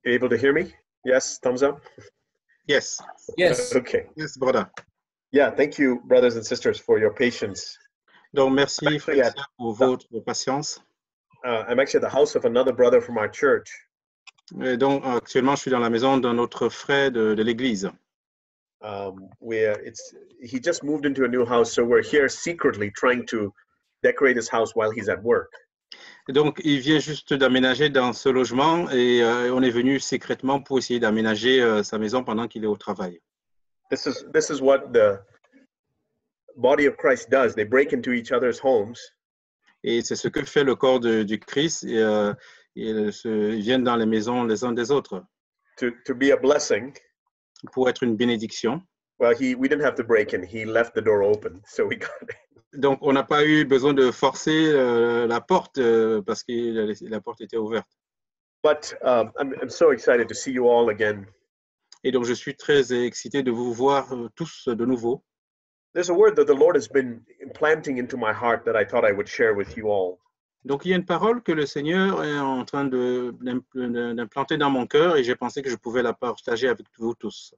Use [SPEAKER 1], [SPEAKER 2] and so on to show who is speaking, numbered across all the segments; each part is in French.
[SPEAKER 1] Able to hear me? Yes, thumbs up.
[SPEAKER 2] Yes.
[SPEAKER 3] Yes.
[SPEAKER 1] Okay.
[SPEAKER 2] Yes, brother.
[SPEAKER 1] Yeah, thank you, brothers and sisters, for your patience.
[SPEAKER 2] Donc, merci,
[SPEAKER 1] Actually,
[SPEAKER 2] frères et sœurs, pour votre patience.
[SPEAKER 1] I'm actually at the house of another brother from our church.
[SPEAKER 2] Et donc, actuellement, je suis dans la maison d'un autre frère de l'église.
[SPEAKER 1] He just moved into a new house, so we're here secretly trying to decorate his house while he's at work.
[SPEAKER 2] Et donc, il vient juste d'aménager dans ce logement et on est venu secrètement pour essayer d'aménager sa maison pendant qu'il est au travail.
[SPEAKER 1] This is what the body of Christ does. They break into each other's homes.
[SPEAKER 2] Et c'est ce que fait le corps du Christ. Et, ils viennent dans les maisons les uns des autres
[SPEAKER 1] to be a blessing.
[SPEAKER 2] Pour être une bénédiction.
[SPEAKER 1] Well, we didn't have to break in. He left the door open, so we got it.
[SPEAKER 2] Donc, on n'a pas eu besoin de forcer la porte parce que la porte était ouverte.
[SPEAKER 1] But I'm so excited to see you all again.
[SPEAKER 2] Et donc, je suis très excité de vous voir tous de nouveau.
[SPEAKER 1] There's a word that the Lord has been implanting into my heart that I thought I would share with you all.
[SPEAKER 2] Donc, il y a une parole que le Seigneur est en train d'implanter dans mon cœur et j'ai pensé que je pouvais la partager avec vous tous.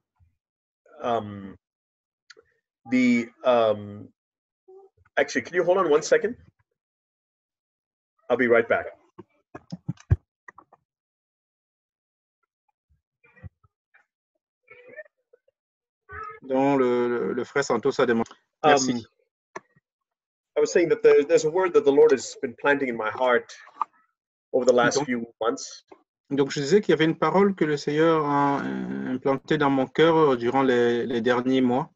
[SPEAKER 1] Actually, can you hold on one second? I'll be right back.
[SPEAKER 2] Donc, le frère Santos a demandé. Merci.
[SPEAKER 1] I was saying that there's a word that the Lord has been planting in my heart over the last few months.
[SPEAKER 2] Donc, je disais qu'il y avait une parole que le Seigneur a implantée dans mon cœur durant les derniers mois.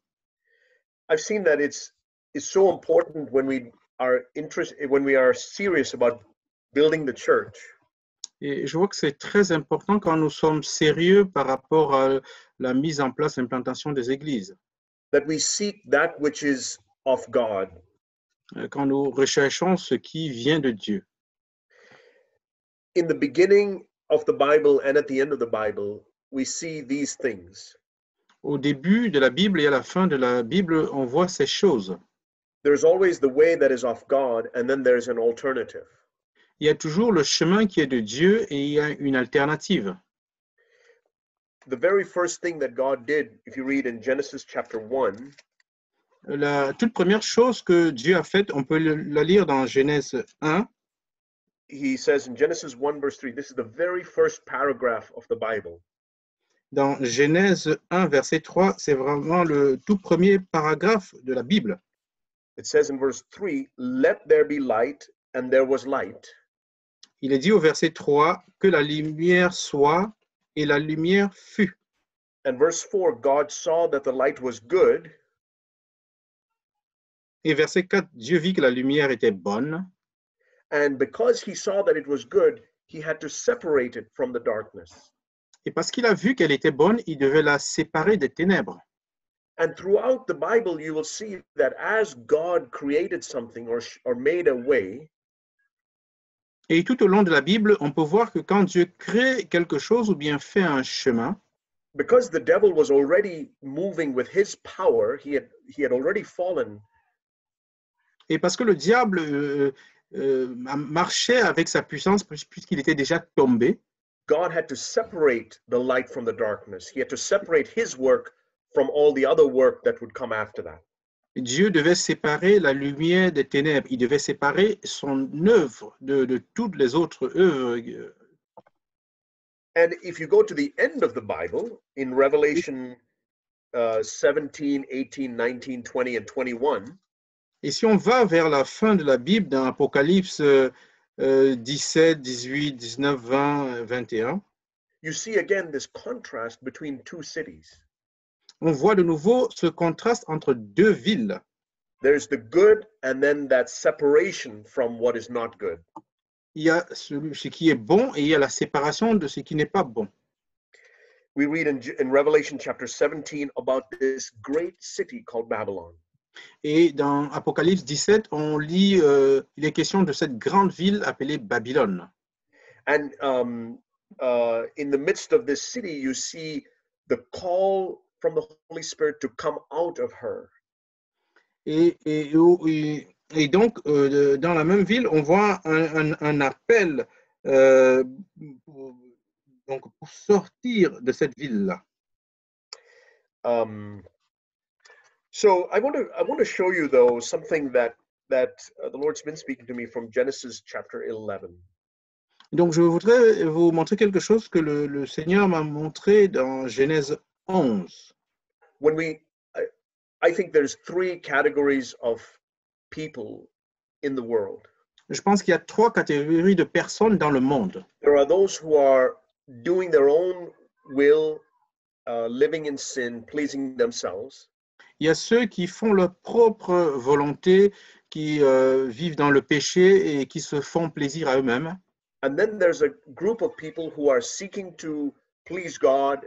[SPEAKER 1] I've seen that it's so important when we are serious about building the church.
[SPEAKER 2] Et je vois que c'est très important quand nous sommes sérieux par rapport à la mise en place, l'implantation des églises.
[SPEAKER 1] That we seek that which is of God.
[SPEAKER 2] Quand nous recherchons ce qui vient de Dieu.
[SPEAKER 1] In the beginning of the Bible and at the end of the Bible, we see these things.
[SPEAKER 2] Au début de la Bible et à la fin de la Bible, on voit ces choses.
[SPEAKER 1] There's always the way that is of God, and then there's an alternative.
[SPEAKER 2] Il y a toujours le chemin qui est de Dieu et il y a une alternative.
[SPEAKER 1] The very first thing that God did, if you read in Genesis chapter 1,
[SPEAKER 2] la toute première chose que Dieu a faite, on peut la lire dans Genèse 1.
[SPEAKER 1] He says in Genesis 1 verse 3, this is the very first paragraph of the Bible.
[SPEAKER 2] Dans Genèse 1 verset 3, c'est vraiment le tout premier paragraphe de la Bible.
[SPEAKER 1] It says in verse 3, let there be light, and there was light.
[SPEAKER 2] Il est dit au verset 3 que la lumière soit et la lumière fut.
[SPEAKER 1] And verse 4, God saw that the light was good.
[SPEAKER 2] Et verset 4, Dieu vit que la lumière était bonne.
[SPEAKER 1] And because he saw that it was good, he had to separate it from the darkness.
[SPEAKER 2] Et parce qu'il a vu qu'elle était bonne, il devait la séparer des ténèbres.
[SPEAKER 1] And throughout the Bible, you will see that as God created something or made a way,
[SPEAKER 2] et tout au long de la Bible, on peut voir que quand Dieu crée quelque chose ou bien fait un chemin,
[SPEAKER 1] because the devil was already moving with his power, he had already fallen.
[SPEAKER 2] Et parce que le diable marchait avec sa puissance puisqu'il était déjà tombé,
[SPEAKER 1] God had to separate the light from the darkness. He had to separate his work from all the other work that would come after that.
[SPEAKER 2] Dieu devait séparer la lumière des ténèbres. Il devait séparer son œuvre de toutes les autres œuvres.
[SPEAKER 1] And if you go to the end of the Bible, in Revelation 17, 18, 19, 20, and 21,
[SPEAKER 2] et si on va vers la fin de la Bible, dans Apocalypse 17, 18, 19, 20, 21,
[SPEAKER 1] you see again this contrast between two cities.
[SPEAKER 2] On voit de nouveau ce contraste entre deux villes.
[SPEAKER 1] There's the good and then that separation from what is not good.
[SPEAKER 2] Il y a ce qui est bon et il y a la séparation de ce qui n'est pas bon.
[SPEAKER 1] We read in Revelation chapter 17 about this great city called Babylon.
[SPEAKER 2] Et dans Apocalypse 17, on lit, il est question de cette grande ville appelée Babylone.
[SPEAKER 1] And in the midst of this city, you see the call from the Holy Spirit to come out of her.
[SPEAKER 2] Et donc, dans la même ville, on voit un appel Donc, pour sortir de cette ville-là.
[SPEAKER 1] So I want to show you though something that the Lord's been speaking to me from Genesis chapter 11.
[SPEAKER 2] Donc, je voudrais vous montrer quelque chose que le Seigneur m'a montré dans Genèse 11.
[SPEAKER 1] When I think there's three categories of people in the world.
[SPEAKER 2] Je pense qu'il y a 3 catégories de personnes dans le monde.
[SPEAKER 1] There are those who are doing their own will, living in sin, pleasing themselves.
[SPEAKER 2] Il y a ceux qui font leur propre volonté, qui vivent dans le péché et qui se font plaisir à eux-mêmes.
[SPEAKER 1] And then there's a group of people who are seeking to please God,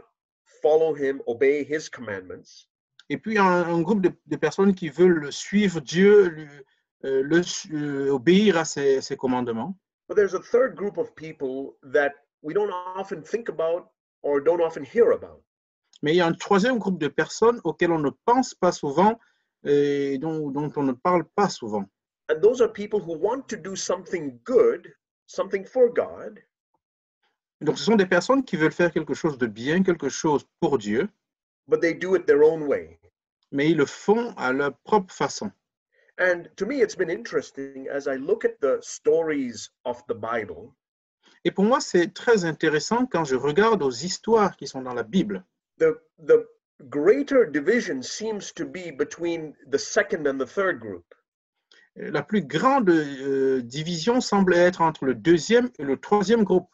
[SPEAKER 1] follow Him, obey His commandments.
[SPEAKER 2] Et puis, un groupe de personnes qui veulent suivre Dieu, obéir à ses commandements.
[SPEAKER 1] But there's a third group of people that we don't often think about or don't often hear about.
[SPEAKER 2] Mais il y a un troisième groupe de personnes auxquelles on ne pense pas souvent et dont on ne parle pas souvent.
[SPEAKER 1] And those are people who want to do something good, something for God.
[SPEAKER 2] Donc, ce sont des personnes qui veulent faire quelque chose de bien, quelque chose pour Dieu,
[SPEAKER 1] But they do it their own way.
[SPEAKER 2] mais ils le font à leur propre façon.
[SPEAKER 1] And to me, it's been interesting as I look at the stories of the Bible.
[SPEAKER 2] Et pour moi, c'est très intéressant quand je regarde aux histoires qui sont dans la Bible.
[SPEAKER 1] The greater division seems to be between the second and the third group.
[SPEAKER 2] La plus grande division semble être entre le deuxième et le troisième groupe.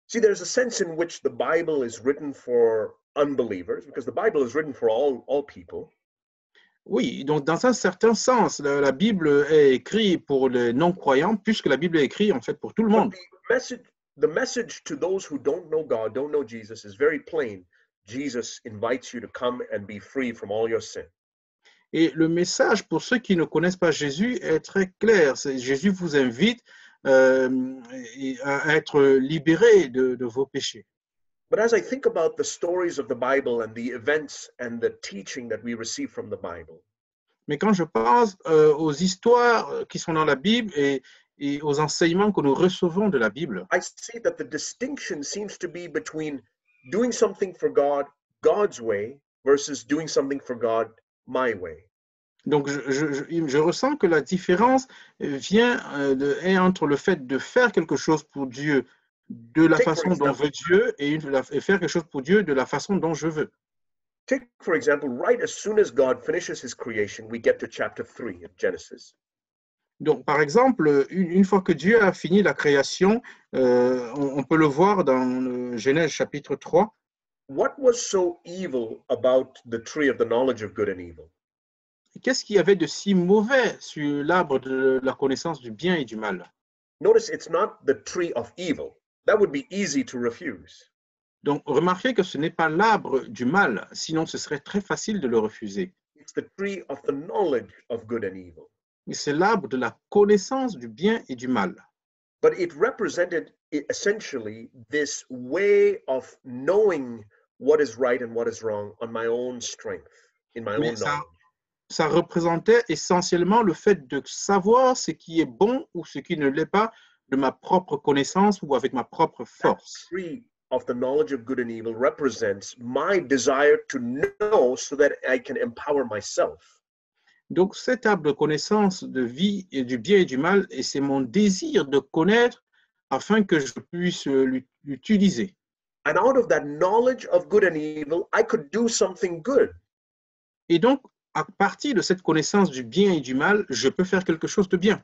[SPEAKER 1] See, there's a sense in which the Bible is written for unbelievers, because the Bible is written for all people.
[SPEAKER 2] Oui, donc dans un certain sens, la Bible est écrite pour les non-croyants, puisque la Bible est écrite en fait pour tout le monde.
[SPEAKER 1] The message to those who don't know God, don't know Jesus, is very plain. Jesus invites you to come and be free from all your sin.
[SPEAKER 2] Et le message pour ceux qui ne connaissent pas Jésus est très clair. Jésus vous invite à être libéré de vos péchés.
[SPEAKER 1] But as I think about the stories of the Bible and the events and the teaching that we receive from the Bible,
[SPEAKER 2] Mais quand je pense aux histoires qui sont dans la Bible et aux enseignements que nous recevons de la Bible,
[SPEAKER 1] I see that the distinction seems to be between doing something for God, God's way, versus doing something for God, my way.
[SPEAKER 2] donc je ressens que la différence vient est entre le fait de faire quelque chose pour Dieu de la façon dont veut Dieu et faire quelque chose pour Dieu de la façon dont je veux.
[SPEAKER 1] Take, for example, right as soon as God finishes his creation, we get to chapter 3 of Genesis.
[SPEAKER 2] Donc, par exemple, une fois que Dieu a fini la création, on peut le voir dans le Genèse chapitre 3.
[SPEAKER 1] What was so evil about the tree of the knowledge of good and evil?
[SPEAKER 2] Qu'est-ce qu'il y avait de si mauvais sur l'arbre de la connaissance du bien et du mal?
[SPEAKER 1] Notice it's not the tree of evil. That would be easy to refuse.
[SPEAKER 2] Donc, remarquez que ce n'est pas l'arbre du mal, sinon ce serait très facile de le refuser.
[SPEAKER 1] It's the tree of the knowledge of good and evil.
[SPEAKER 2] Mais c'est l'arbre de la connaissance du bien et du mal.
[SPEAKER 1] But it represented essentially this way of knowing what is right and what is wrong on my own strength, in my own knowledge.
[SPEAKER 2] Ça représentait essentiellement le fait de savoir ce qui est bon ou ce qui ne l'est pas de ma propre connaissance ou avec ma propre force.
[SPEAKER 1] That tree of the knowledge of good and evil represents my desire to know so that I can empower myself.
[SPEAKER 2] Donc, cet arbre de connaissance de vie et du bien et du mal, et c'est mon désir de connaître afin que je puisse l'utiliser.
[SPEAKER 1] And out of that knowledge of good and evil, I could do something good.
[SPEAKER 2] Et donc, à partir de cette connaissance du bien et du mal, je peux faire quelque chose de bien.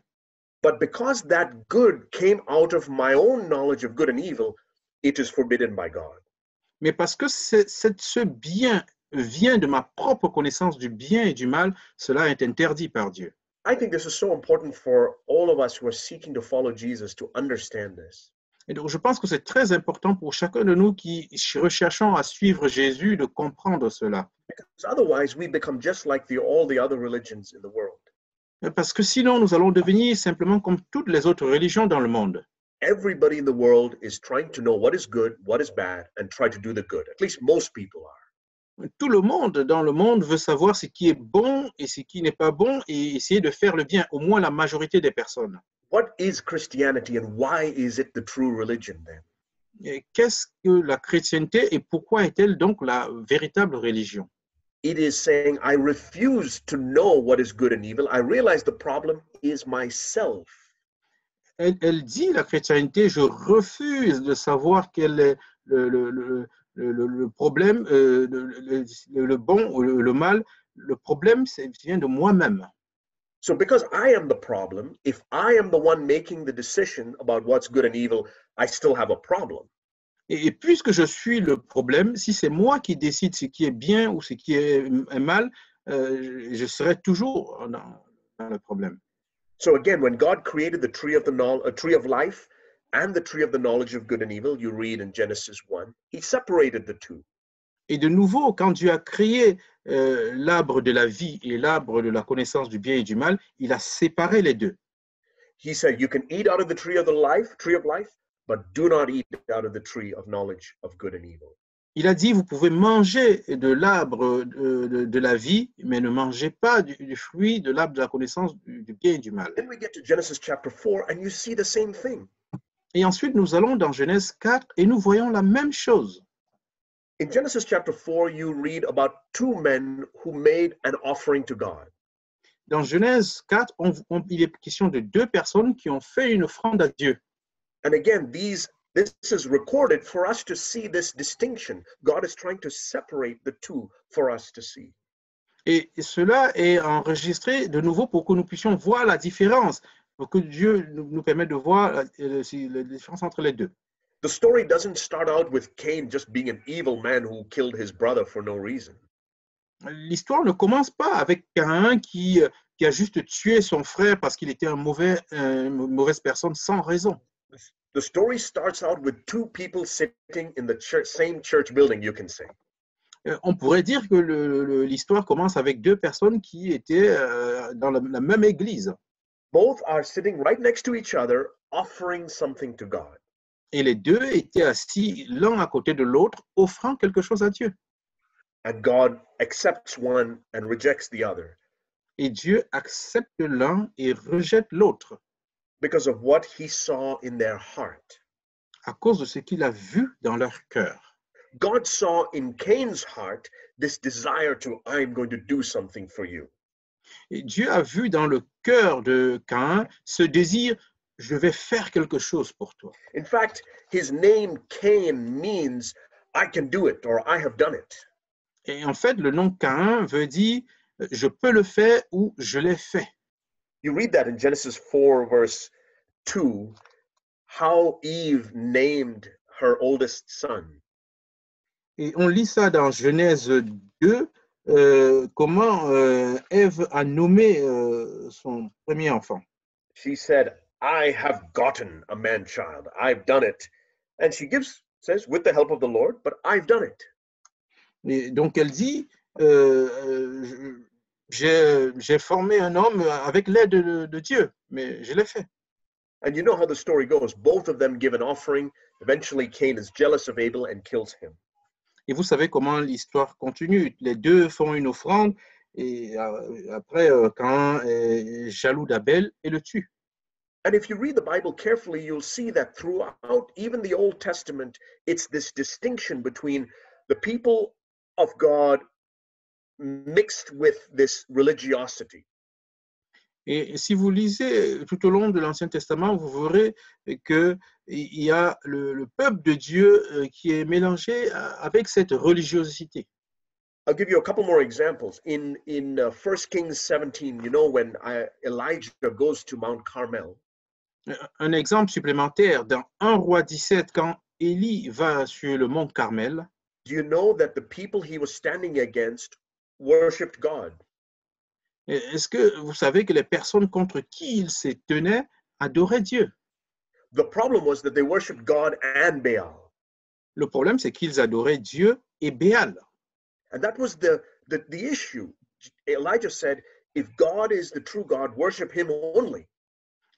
[SPEAKER 1] But because that good came out of my own knowledge of good and evil, it is forbidden by God.
[SPEAKER 2] Mais parce que ce bien vient de ma propre connaissance du bien et du mal, cela est interdit par Dieu.
[SPEAKER 1] I think this is so important for all of us who are seeking to follow Jesus to understand this.
[SPEAKER 2] Et donc, je pense que c'est très important pour chacun de nous qui recherchons à suivre Jésus de comprendre cela.
[SPEAKER 1] Because otherwise, we become just like all the other religions in the world.
[SPEAKER 2] Parce que sinon, nous allons devenir simplement comme toutes les autres religions dans le monde.
[SPEAKER 1] Everybody in the world is trying to know what is good, what is bad, and try to do the good. At least most people are.
[SPEAKER 2] Tout le monde dans le monde veut savoir ce qui est bon et ce qui n'est pas bon et essayer de faire le bien, au moins la majorité des personnes.
[SPEAKER 1] What is Christianity and why is it the true religion then?
[SPEAKER 2] qu'est-ce que la chrétienté et pourquoi est-elle donc la véritable religion?
[SPEAKER 1] It is saying, I refuse to know what is good and evil. I realize the problem is myself.
[SPEAKER 2] Elle dit, la chrétienté, je refuse de savoir quel est le problème, le bon ou le mal. Le problème, vient de moi-même.
[SPEAKER 1] So, because I am the problem, if I am the one making the decision about what's good and evil, I still have a problem.
[SPEAKER 2] Et puisque je suis le problème, si c'est moi qui décide ce qui est bien ou ce qui est mal, je serai toujours dans le problème.
[SPEAKER 1] So again, when God created the tree of a tree of life and the tree of the knowledge of good and evil, you read in Genesis 1, he separated the two.
[SPEAKER 2] Et de nouveau, quand Dieu a créé l'arbre de la vie et l'arbre de la connaissance du bien et du mal, il a séparé les deux.
[SPEAKER 1] He said, you can eat out of the tree of life, but do not eat out of the tree of knowledge of good and evil.
[SPEAKER 2] Il a dit, vous pouvez manger de l'arbre de la vie, mais ne mangez pas du fruit de l'arbre de la connaissance du bien et du mal.
[SPEAKER 1] Then we get to Genesis chapter 4, and you see the same thing.
[SPEAKER 2] Et ensuite, nous allons dans Genèse 4 et nous voyons la même chose.
[SPEAKER 1] In Genesis chapter 4, you read about two men who made an offering to God.
[SPEAKER 2] Dans Genèse 4, il est question de deux personnes qui ont fait une offrande à Dieu.
[SPEAKER 1] And again, this is recorded for us to see this distinction. God is trying to separate the two for us to see.
[SPEAKER 2] Et cela est enregistré de nouveau pour que nous puissions voir la différence, pour que Dieu nous permette de voir la différence entre les deux.
[SPEAKER 1] The story doesn't start out with Cain just being an evil man who killed his brother for no reason.
[SPEAKER 2] L'histoire ne commence pas avec Caïn qui a juste tué son frère parce qu'il était une mauvaise personne sans raison.
[SPEAKER 1] The story starts out with two people sitting in the same church building, you can say.
[SPEAKER 2] On pourrait dire que l'histoire commence avec deux personnes qui étaient dans la même église.
[SPEAKER 1] Both are sitting right next to each other, offering something to God.
[SPEAKER 2] Et les deux étaient assis l'un à côté de l'autre, offrant quelque chose à Dieu.
[SPEAKER 1] And God accepts one and rejects the other.
[SPEAKER 2] Et Dieu accepte l'un et rejette l'autre.
[SPEAKER 1] Because of what he saw in their heart.
[SPEAKER 2] À cause de ce qu'il a vu dans leur cœur.
[SPEAKER 1] God saw in Cain's heart this desire to, I'm going to do something for you.
[SPEAKER 2] Et Dieu a vu dans le cœur de Caïn ce désir, je vais faire quelque chose pour toi.
[SPEAKER 1] In fact, his name Cain means I can do it or I have done it.
[SPEAKER 2] Et en fait, le nom Caïn veut dire je peux le faire ou je l'ai fait.
[SPEAKER 1] You read that in Genesis 4 verse 2, how Eve named her oldest son.
[SPEAKER 2] Et on lit ça dans Genèse 2, comment Ève a nommé son premier enfant.
[SPEAKER 1] She said, I have gotten a man-child. I've done it. And she says, with the help of the Lord, but I've done it.
[SPEAKER 2] Et donc elle dit, j'ai formé un homme avec l'aide de Dieu, mais je l'ai fait.
[SPEAKER 1] And you know how the story goes. Both of them give an offering. Eventually, Cain is jealous of Abel and kills him.
[SPEAKER 2] Et vous savez comment l'histoire continue. Les deux font une offrande et après, Caïn est jaloux d'Abel et le tue.
[SPEAKER 1] And if you read the Bible carefully, you'll see that throughout even the Old Testament, it's this distinction between the people of God mixed with this religiosity.
[SPEAKER 2] Et si vous lisez tout au long de l'Ancien Testament, vous verrez qu'il y a le peuple de Dieu qui est mélangé avec cette religiosité.
[SPEAKER 1] I'll give you a couple more examples. In 1 Kings 17, you know, when Elijah goes to Mount Carmel.
[SPEAKER 2] Un exemple supplémentaire, dans 1 Roi 17, quand Élie va sur le mont Carmel,
[SPEAKER 1] do you know that the people he was standing against worshipped God?
[SPEAKER 2] Est-ce que vous savez que les personnes contre qui il se tenait adoraient Dieu?
[SPEAKER 1] The problem was that they worshipped God and Baal.
[SPEAKER 2] Le problème, c'est qu'ils adoraient Dieu et Béal.
[SPEAKER 1] And that was the issue. Elijah said, if God is the true God, worship him only.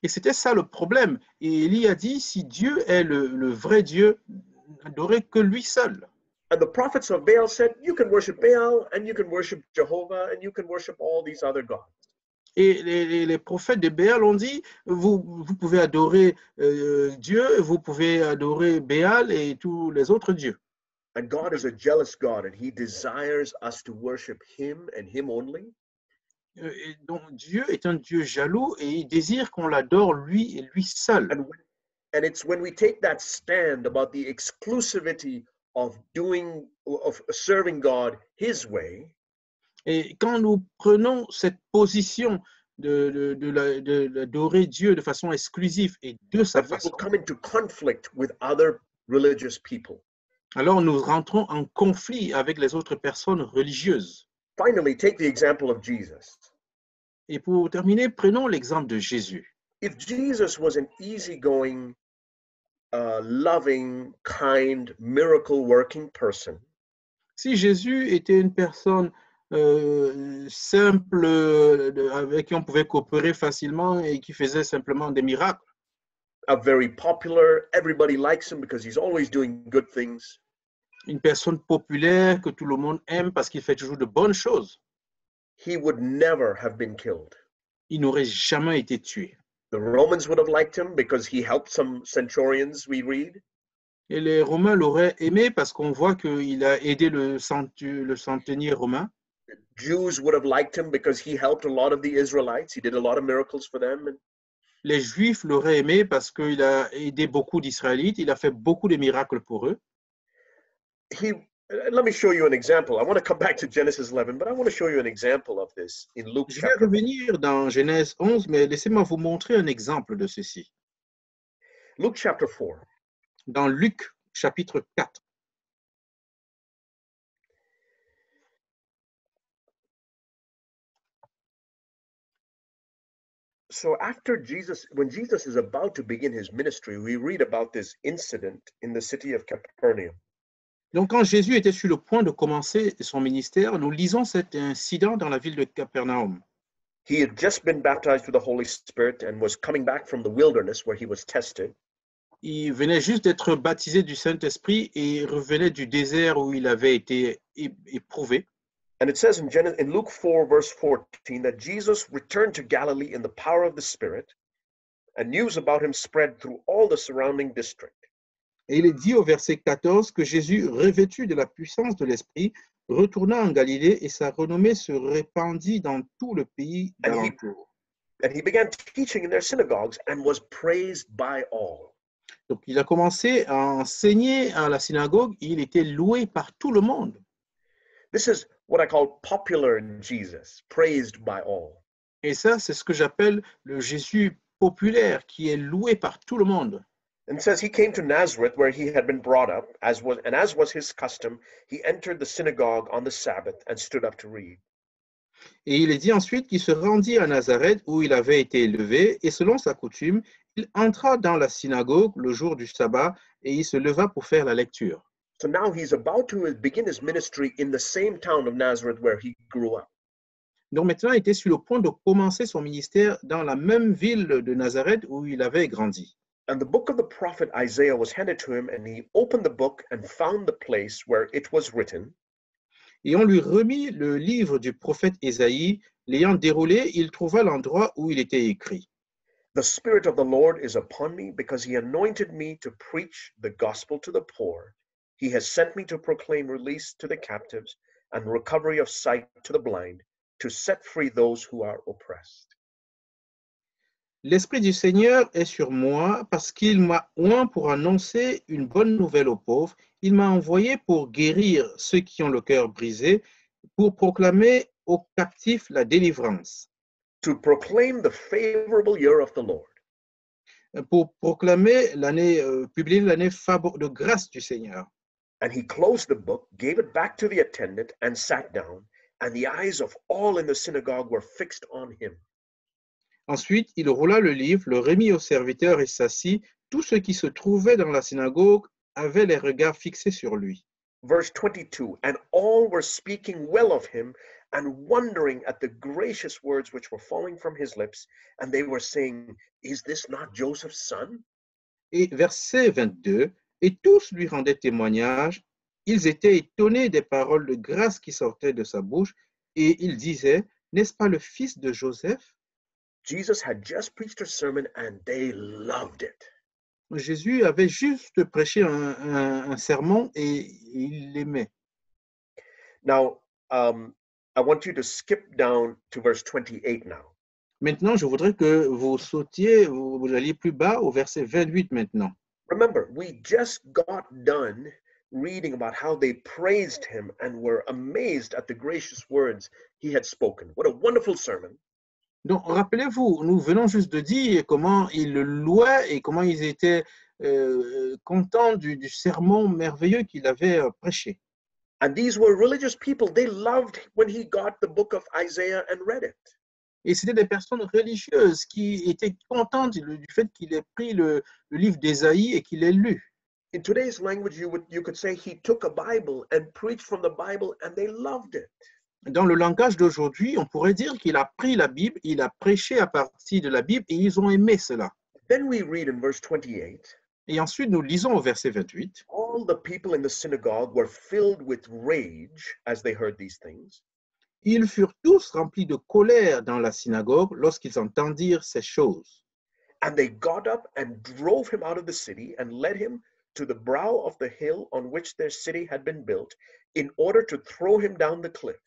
[SPEAKER 2] Et c'était ça le problème. Et Élie a dit, si Dieu est le vrai Dieu, n'adorez que lui seul.
[SPEAKER 1] And the prophets of Baal said, you can worship Baal, and you can worship Jehovah, and you can worship all these other gods.
[SPEAKER 2] Et les prophètes de Béal ont dit, vous pouvez adorer Dieu, vous pouvez adorer Béal et tous les autres dieux.
[SPEAKER 1] And God is a jealous God, and he desires us to worship him and him only.
[SPEAKER 2] Et donc Dieu est un Dieu jaloux et il désire qu'on l'adore lui et lui seul.
[SPEAKER 1] And it's when we take that stand about the exclusivity of serving God his way,
[SPEAKER 2] Et quand nous prenons cette position d'adorer Dieu de façon exclusive et de sa
[SPEAKER 1] that we will
[SPEAKER 2] façon,
[SPEAKER 1] come into conflict with other religious people.
[SPEAKER 2] alors nous rentrons en conflit avec les autres personnes religieuses.
[SPEAKER 1] Finally, take the example of Jesus.
[SPEAKER 2] Et pour terminer, prenons l'exemple de Jésus.
[SPEAKER 1] If Jesus was an easygoing, loving, kind, miracle-working person,
[SPEAKER 2] Si Jésus était une personne simple, avec qui on pouvait coopérer facilement et qui faisait simplement des miracles,
[SPEAKER 1] very popular, everybody likes him because he's always doing good things,
[SPEAKER 2] une personne populaire que tout le monde aime parce qu'il fait toujours de bonnes choses,
[SPEAKER 1] he would never have been killed.
[SPEAKER 2] il n'aurait jamais été tué.
[SPEAKER 1] The Romans would have liked him because he helped some centurions, we read.
[SPEAKER 2] Et les Romains l'auraient aimé parce qu'on voit qu'il a aidé le centenier romain.
[SPEAKER 1] Jews would have liked him because he helped a lot of the Israelites. He did a lot of miracles for them.
[SPEAKER 2] Les Juifs l'auraient aimé parce qu'il a aidé beaucoup d'Israélites, il a fait beaucoup de miracles pour eux.
[SPEAKER 1] Let me show you an example. I want to come back to Genesis 11, but I want to show you an example of this in Luke
[SPEAKER 2] Je vais
[SPEAKER 1] chapter.
[SPEAKER 2] revenir dans Genèse 11, mais laissez-moi vous montrer un exemple de ceci.
[SPEAKER 1] Luke chapter 4.
[SPEAKER 2] Dans Luc chapitre 4.
[SPEAKER 1] So when Jesus is about to begin his ministry, we read about this incident in the city of Capernaum.
[SPEAKER 2] Donc, quand Jésus était sur le point de commencer son ministère, nous lisons cet incident dans la ville de Capernaum.
[SPEAKER 1] He had just been baptized with the Holy Spirit and was coming back from the wilderness where he was tested.
[SPEAKER 2] Il venait juste d'être baptisé du Saint-Esprit et revenait du désert où il avait été éprouvé.
[SPEAKER 1] And it says in Luke 4, verse 14, that Jesus returned to Galilee in the power of the Spirit, and news about him spread through all the surrounding district.
[SPEAKER 2] Et il est dit au verset 14 que Jésus, revêtu de la puissance de l'Esprit, retourna en Galilée et sa renommée se répandit dans tout le pays d'alentour.
[SPEAKER 1] And he began teaching in their synagogues and was praised by all.
[SPEAKER 2] Donc, il a commencé à enseigner à la synagogue et il était loué par tout le monde.
[SPEAKER 1] This is what I call popular Jesus, praised by all.
[SPEAKER 2] Et ça, c'est ce que j'appelle le Jésus populaire qui est loué par tout le monde.
[SPEAKER 1] And it says he came to Nazareth where he had been brought up, as was his custom, he entered the synagogue on the Sabbath and stood up to read.
[SPEAKER 2] Et il est dit ensuite qu'il se rendit à Nazareth où il avait été élevé, et selon sa coutume, il entra dans la synagogue le jour du sabbat et il se leva pour faire la lecture.
[SPEAKER 1] So now he's about to begin his ministry in the same town of Nazareth where he grew up.
[SPEAKER 2] Donc maintenant, il était sur le point de commencer son ministère dans la même ville de Nazareth où il avait grandi.
[SPEAKER 1] And the book of the prophet Isaiah was handed to him, and he opened the book and found the place where it was written.
[SPEAKER 2] Et on lui remit le livre du prophète Ésaïe. L'ayant déroulé, il trouva l'endroit où il était écrit.
[SPEAKER 1] The Spirit of the Lord is upon me, because he anointed me to preach the gospel to the poor. He has sent me to proclaim release to the captives and recovery of sight to the blind, to set free those who are oppressed.
[SPEAKER 2] L'Esprit du Seigneur est sur moi parce qu'il m'a oint pour annoncer une bonne nouvelle aux pauvres. Il m'a envoyé pour guérir ceux qui ont le cœur brisé, pour proclamer aux captifs la délivrance.
[SPEAKER 1] To proclaim the favorable year of the Lord.
[SPEAKER 2] Pour proclamer publier l'année de grâce du Seigneur.
[SPEAKER 1] And he closed the book, gave it back to the attendant, and sat down, and the eyes of all in the synagogue were fixed on him.
[SPEAKER 2] Ensuite, il roula le livre, le remit au serviteur et s'assit. Tous ceux qui se trouvaient dans la synagogue avaient les regards fixés sur lui.
[SPEAKER 1] Verse 22, and all were speaking well of him and wondering at the gracious words which were falling from his lips, and they were saying, is this not Joseph's son?
[SPEAKER 2] Et verset 22, et tous lui rendaient témoignage. Ils étaient étonnés des paroles de grâce qui sortaient de sa bouche, et ils disaient, n'est-ce pas le fils de Joseph?
[SPEAKER 1] Jesus had just preached a sermon and they loved it.
[SPEAKER 2] Jésus avait juste prêché un sermon et il l'aimait.
[SPEAKER 1] Now, I want you to skip down to verse 28 now.
[SPEAKER 2] Maintenant, je voudrais que vous sautiez, vous alliez plus bas au verset 28 maintenant.
[SPEAKER 1] Remember, we just got done reading about how they praised him and were amazed at the gracious words he had spoken. What a wonderful sermon.
[SPEAKER 2] Donc, rappelez-vous, nous venons juste de dire comment ils le louaient et comment ils étaient contents du sermon merveilleux qu'il avait prêché.
[SPEAKER 1] And these were religious people. They loved when he got the book of Isaiah and read it.
[SPEAKER 2] Et c'était des personnes religieuses qui étaient contentes du fait qu'il ait pris le livre d'Ésaïe et qu'il l'ait lu.
[SPEAKER 1] In today's language, you could say he took a Bible and preached from the Bible and they loved it.
[SPEAKER 2] Dans le langage d'aujourd'hui, on pourrait dire qu'il a pris la Bible, il a prêché à partir de la Bible et ils ont aimé cela.
[SPEAKER 1] Then we read in verse 28,
[SPEAKER 2] Et ensuite, nous lisons au verset 28.
[SPEAKER 1] all the people in the synagogue were filled with rage as they heard these things.
[SPEAKER 2] Ils furent tous remplis de colère dans la synagogue lorsqu'ils entendirent ces choses.
[SPEAKER 1] And they got up and drove him out of the city and led him to the brow of the hill on which their city had been built, in order to throw him down the cliff.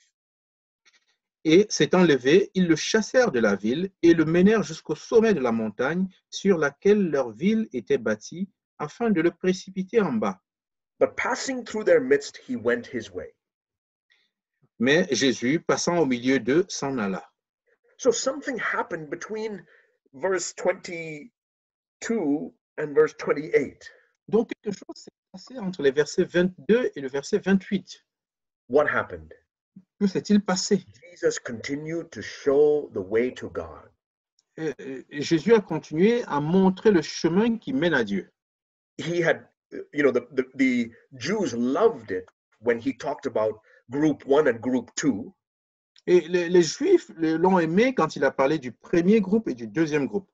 [SPEAKER 2] Et s'étant levés, ils le chassèrent de la ville et le menèrent jusqu'au sommet de la montagne sur laquelle leur ville était bâtie, afin de le précipiter en bas.
[SPEAKER 1] But passing through their midst, he went his way.
[SPEAKER 2] Mais Jésus, passant au milieu d'eux, s'en alla.
[SPEAKER 1] So something happened between verse 22 and verse 28.
[SPEAKER 2] Donc quelque chose s'est passé entre les versets 22 et le verset 28.
[SPEAKER 1] What happened?
[SPEAKER 2] Que s'est-il passé?
[SPEAKER 1] Jesus continued to show the way to God.
[SPEAKER 2] Jésus a continué à montrer le chemin qui mène à Dieu.
[SPEAKER 1] He had, the Jews loved it when he talked about group 1 and group 2.
[SPEAKER 2] Et les Juifs l'ont aimé quand il a parlé du premier groupe et du deuxième groupe.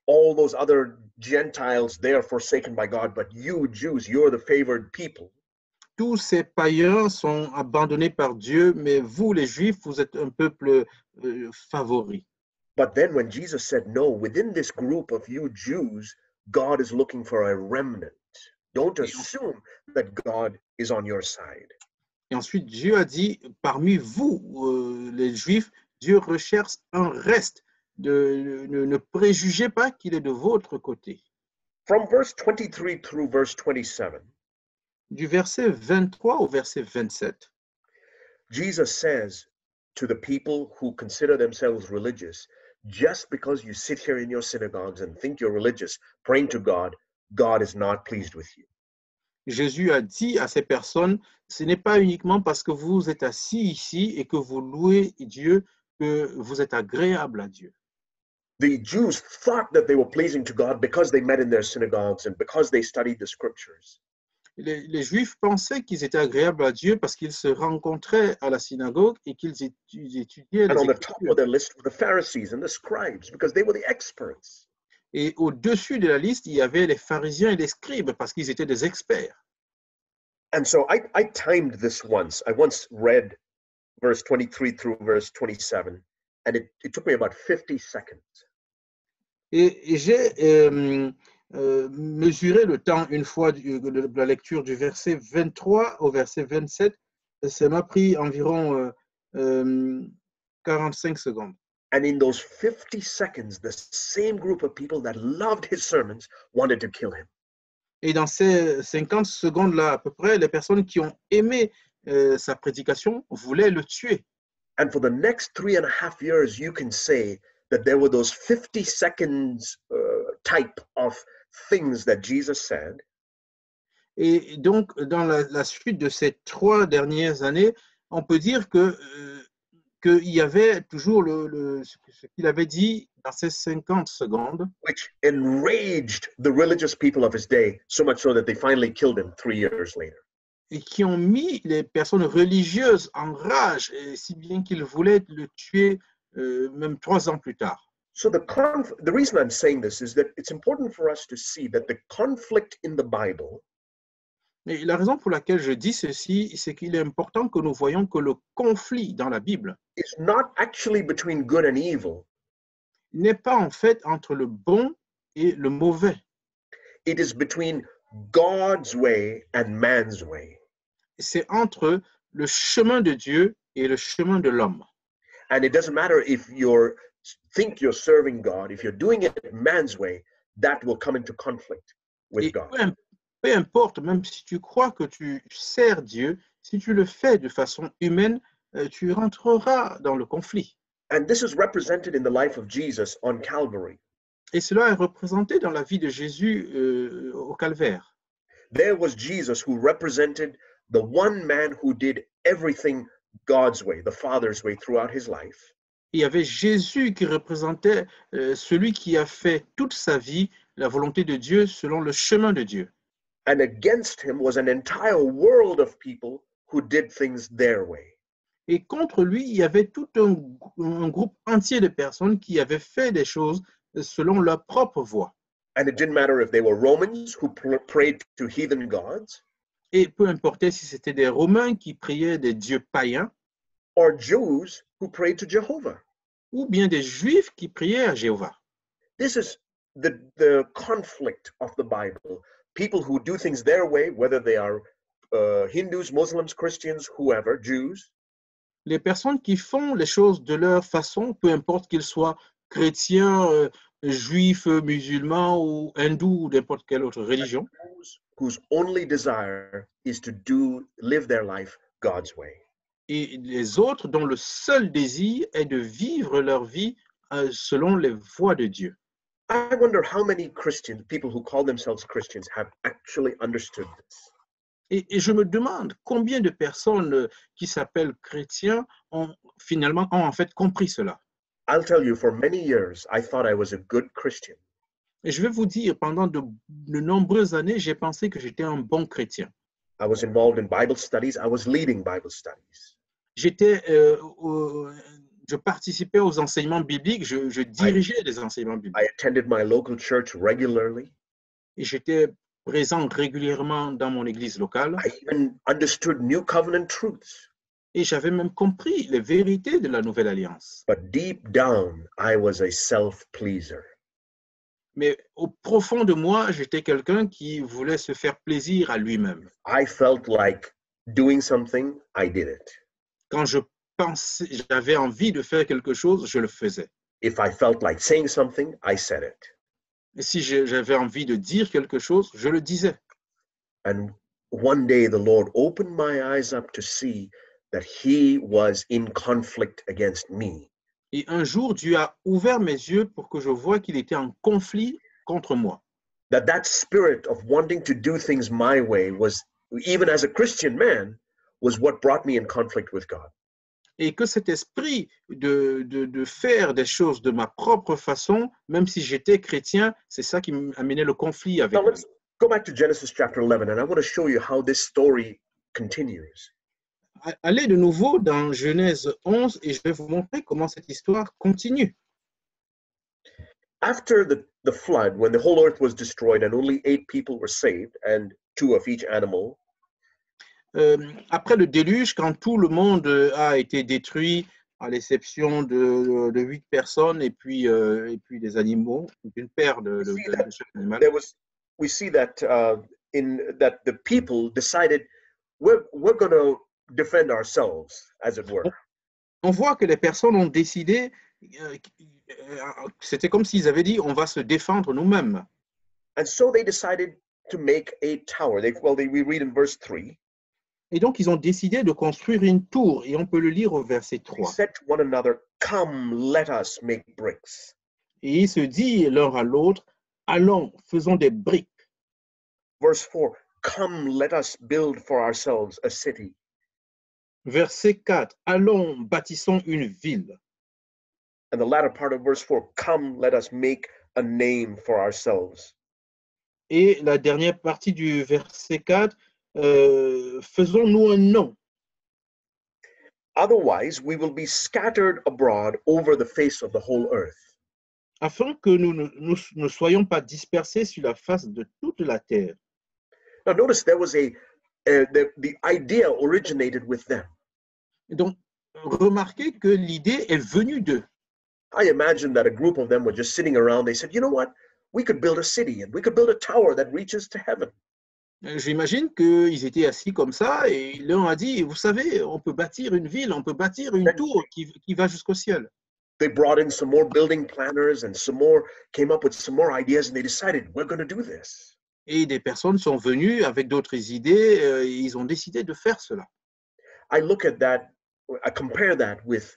[SPEAKER 1] All those other Gentiles, they are forsaken by God, but you Jews, you're the favored people.
[SPEAKER 2] Tous ces païens sont abandonnés par Dieu, mais vous, les Juifs, vous êtes un peuple favori.
[SPEAKER 1] But then when Jesus said, no, within this group of you Jews, God is looking for a remnant. Don't assume that God is on your side.
[SPEAKER 2] Et ensuite, Dieu a dit, parmi vous, les Juifs, Dieu recherche un reste. Ne préjugez pas qu'il est de votre côté.
[SPEAKER 1] From verse 23 through verse 27,
[SPEAKER 2] du verset 23 au verset 27,
[SPEAKER 1] Jesus says to the people who consider themselves religious, just because you sit here in your synagogues and think you're religious, praying to God, God is not pleased with you.
[SPEAKER 2] Jésus a dit à ces personnes, ce n'est pas uniquement parce que vous êtes assis ici et que vous louez Dieu que vous êtes agréable à Dieu.
[SPEAKER 1] The Jews thought that they were pleasing to God because they met in their synagogues and because they studied the scriptures.
[SPEAKER 2] Les Juifs pensaient qu'ils étaient agréables à Dieu parce qu'ils se rencontraient à la synagogue et qu'ils étudiaient les
[SPEAKER 1] And on the top
[SPEAKER 2] Écritures.
[SPEAKER 1] of their list were the Pharisees and the scribes because they were the experts.
[SPEAKER 2] Et au-dessus de la liste, il y avait les pharisiens et les scribes parce qu'ils étaient des experts.
[SPEAKER 1] And so I timed this once. I once read verse 23 through verse 27, and it took me about 50 seconds.
[SPEAKER 2] Et j'ai mesuré le temps une fois de la lecture du verset 23 au verset 27. Ça m'a pris environ 45 secondes.
[SPEAKER 1] And in those 50 seconds, the same group of people that loved his sermons wanted to kill him.
[SPEAKER 2] Et dans ces 50 secondes-là, à peu près, les personnes qui ont aimé sa prédication voulaient le tuer.
[SPEAKER 1] And for the next 3.5 years, you can say that there were those 50 seconds type of things that Jesus said.
[SPEAKER 2] Et donc, dans la suite de ces 3 dernières années, on peut dire qu'il y avait toujours ce qu'il avait dit dans ces 50 secondes,
[SPEAKER 1] Which enraged the religious people of his day, so much so that they finally killed him 3 years later.
[SPEAKER 2] et qui ont mis les personnes religieuses en rage, et si bien qu'ils voulaient le tuer même 3 ans plus tard.
[SPEAKER 1] So the reason I'm saying this is that it's important for us to see that the conflict in the Bible
[SPEAKER 2] Et la raison pour laquelle je dis ceci, c'est qu'il est important que nous voyons que le conflit dans la Bible
[SPEAKER 1] is not actually between good and evil,
[SPEAKER 2] n'est pas en fait entre le bon et le mauvais.
[SPEAKER 1] It is between God's way and man's way.
[SPEAKER 2] C'est entre le chemin de Dieu et le chemin de l'homme.
[SPEAKER 1] And it doesn't matter if you think you're serving God, if you're doing it man's way, that will come into conflict with
[SPEAKER 2] Et
[SPEAKER 1] God.
[SPEAKER 2] peu importe, même si tu crois que tu sers Dieu, si tu le fais de façon humaine, tu rentreras dans le conflit.
[SPEAKER 1] And this is represented in the life of Jesus on Calvary.
[SPEAKER 2] Et cela est représenté dans la vie de Jésus au calvaire.
[SPEAKER 1] There was Jesus who represented the one man who did everything God's way, the Father's way, throughout his life.
[SPEAKER 2] Il y avait Jésus qui représentait celui qui a fait toute sa vie la volonté de Dieu selon le chemin de Dieu.
[SPEAKER 1] And against him was an entire world of people who did things their way.
[SPEAKER 2] Et contre lui, il y avait tout un groupe entier de personnes qui avaient fait des choses selon leur propre voie.
[SPEAKER 1] And it didn't matter if they were Romans who prayed to heathen gods,
[SPEAKER 2] Et peu importait si c'était des Romains qui priaient des dieux païens,
[SPEAKER 1] or Jews who prayed to Jehovah.
[SPEAKER 2] ou bien des Juifs qui priaient à Jéhovah.
[SPEAKER 1] This is the conflict of the Bible. People who do things their way, whether they are Hindus, Muslims, Christians, whoever, Jews,
[SPEAKER 2] Les personnes qui font les choses de leur façon, peu importe qu'ils soient chrétiens, juifs, musulmans ou hindous ou n'importe quelle autre religion,
[SPEAKER 1] whose only desire is to live their life God's way.
[SPEAKER 2] et les autres dont le seul désir est de vivre leur vie selon les voies de Dieu.
[SPEAKER 1] I wonder how many Christians, people who call themselves Christians, have actually understood this.
[SPEAKER 2] Et je me demande combien de personnes qui s'appellent chrétiens ont en fait compris cela.
[SPEAKER 1] I'll tell you, for many years, I thought I was a good Christian.
[SPEAKER 2] Et je vais vous dire, pendant de nombreuses années, j'ai pensé que j'étais un bon chrétien.
[SPEAKER 1] I was involved in Bible studies. I was leading Bible studies.
[SPEAKER 2] Je participais aux enseignements bibliques, je dirigeais les enseignements bibliques.
[SPEAKER 1] I attended my local church regularly.
[SPEAKER 2] Et j'étais présent régulièrement dans mon église locale.
[SPEAKER 1] I even understood New Covenant truths.
[SPEAKER 2] Et j'avais même compris les vérités de la Nouvelle Alliance.
[SPEAKER 1] But deep down, I was a self-pleaser.
[SPEAKER 2] Mais au profond de moi, j'étais quelqu'un qui voulait se faire plaisir à lui-même.
[SPEAKER 1] I felt like doing something, I did it.
[SPEAKER 2] Quand j'avais envie de faire quelque chose, je le faisais.
[SPEAKER 1] If I felt like saying something, I said it.
[SPEAKER 2] Et si j'avais envie de dire quelque chose, je le disais.
[SPEAKER 1] And one day the Lord opened my eyes up to see that he was in conflict against me.
[SPEAKER 2] Et un jour, Dieu a ouvert mes yeux pour que je voie qu'il était en conflit contre moi.
[SPEAKER 1] That spirit of wanting to do things my way was, even as a Christian man, was what brought me in conflict with God.
[SPEAKER 2] Et que cet esprit de faire des choses de ma propre façon, même si j'étais chrétien, c'est ça qui amenait le conflit avec
[SPEAKER 1] Now
[SPEAKER 2] lui.
[SPEAKER 1] let's go back to Genesis chapter 11, and I want to show you how this story continues.
[SPEAKER 2] Allez de nouveau dans Genèse 11 et je vais vous montrer comment cette histoire continue.
[SPEAKER 1] After the flood, when the whole earth was destroyed and only 8 people were saved, and 2 of each animal,
[SPEAKER 2] après le déluge, quand tout le monde a été détruit, à l'exception de 8 personnes et puis des animaux, d'une paire de chaque animal.
[SPEAKER 1] We see that that the people decided we're going to defend ourselves, as it were.
[SPEAKER 2] On voit que les personnes ont décidé, c'était comme s'ils avaient dit, on va se défendre nous-mêmes.
[SPEAKER 1] And so they decided to make a tower. We read in verse 3.
[SPEAKER 2] Et donc, ils ont décidé de construire une tour, et on peut le lire au verset 3.
[SPEAKER 1] They said to one another, "Come, let us make bricks."
[SPEAKER 2] Et ils se disent l'un à l'autre, allons, faisons des briques.
[SPEAKER 1] Verse 4, "Come, let us build for ourselves a city."
[SPEAKER 2] Verset 4, allons, bâtissons une ville.
[SPEAKER 1] And the latter part of verse 4, "Come, let us make a name for ourselves."
[SPEAKER 2] Et la dernière partie du verset 4, faisons-nous un nom.
[SPEAKER 1] Otherwise, we will be scattered abroad over the face of the whole earth.
[SPEAKER 2] Afin que nous ne soyons pas dispersés sur la face de toute la terre.
[SPEAKER 1] Now, notice there was the idea originated with them.
[SPEAKER 2] Donc, remarquez que l'idée est venue d'eux.
[SPEAKER 1] I imagine that a group of them were just sitting around. They said, you know what? We could build a city and we could build a tower that reaches to heaven.
[SPEAKER 2] J'imagine qu'ils étaient assis comme ça et l'un a dit, vous savez, on peut bâtir une ville, on peut bâtir une
[SPEAKER 1] Then
[SPEAKER 2] tour qui va jusqu'au ciel.
[SPEAKER 1] they brought in some more building planners and some more came up with some more ideas, and they decided, we're going to do this.
[SPEAKER 2] Et des personnes sont venues avec d'autres idées et ils ont décidé de faire cela.
[SPEAKER 1] I look at that, I compare that with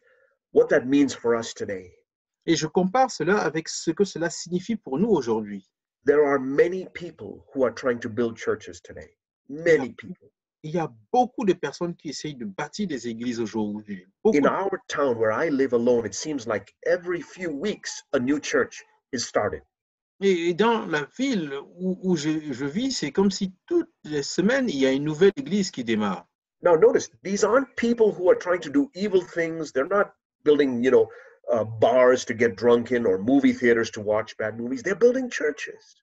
[SPEAKER 1] what that means for us today.
[SPEAKER 2] Et je compare cela avec ce que cela signifie pour nous aujourd'hui.
[SPEAKER 1] There are many people who are trying to build churches today. Many people.
[SPEAKER 2] Il y a beaucoup de personnes qui essayent de bâtir des églises aujourd'hui.
[SPEAKER 1] In our town where I live alone, it seems like every few weeks a new church is started.
[SPEAKER 2] Et dans la ville où je vis, c'est comme si toutes les semaines, il y a une nouvelle église qui démarre.
[SPEAKER 1] Now, notice, these aren't people who are trying to do evil things. They're not building, bars to get drunk in or movie theaters to watch bad movies. They're building churches.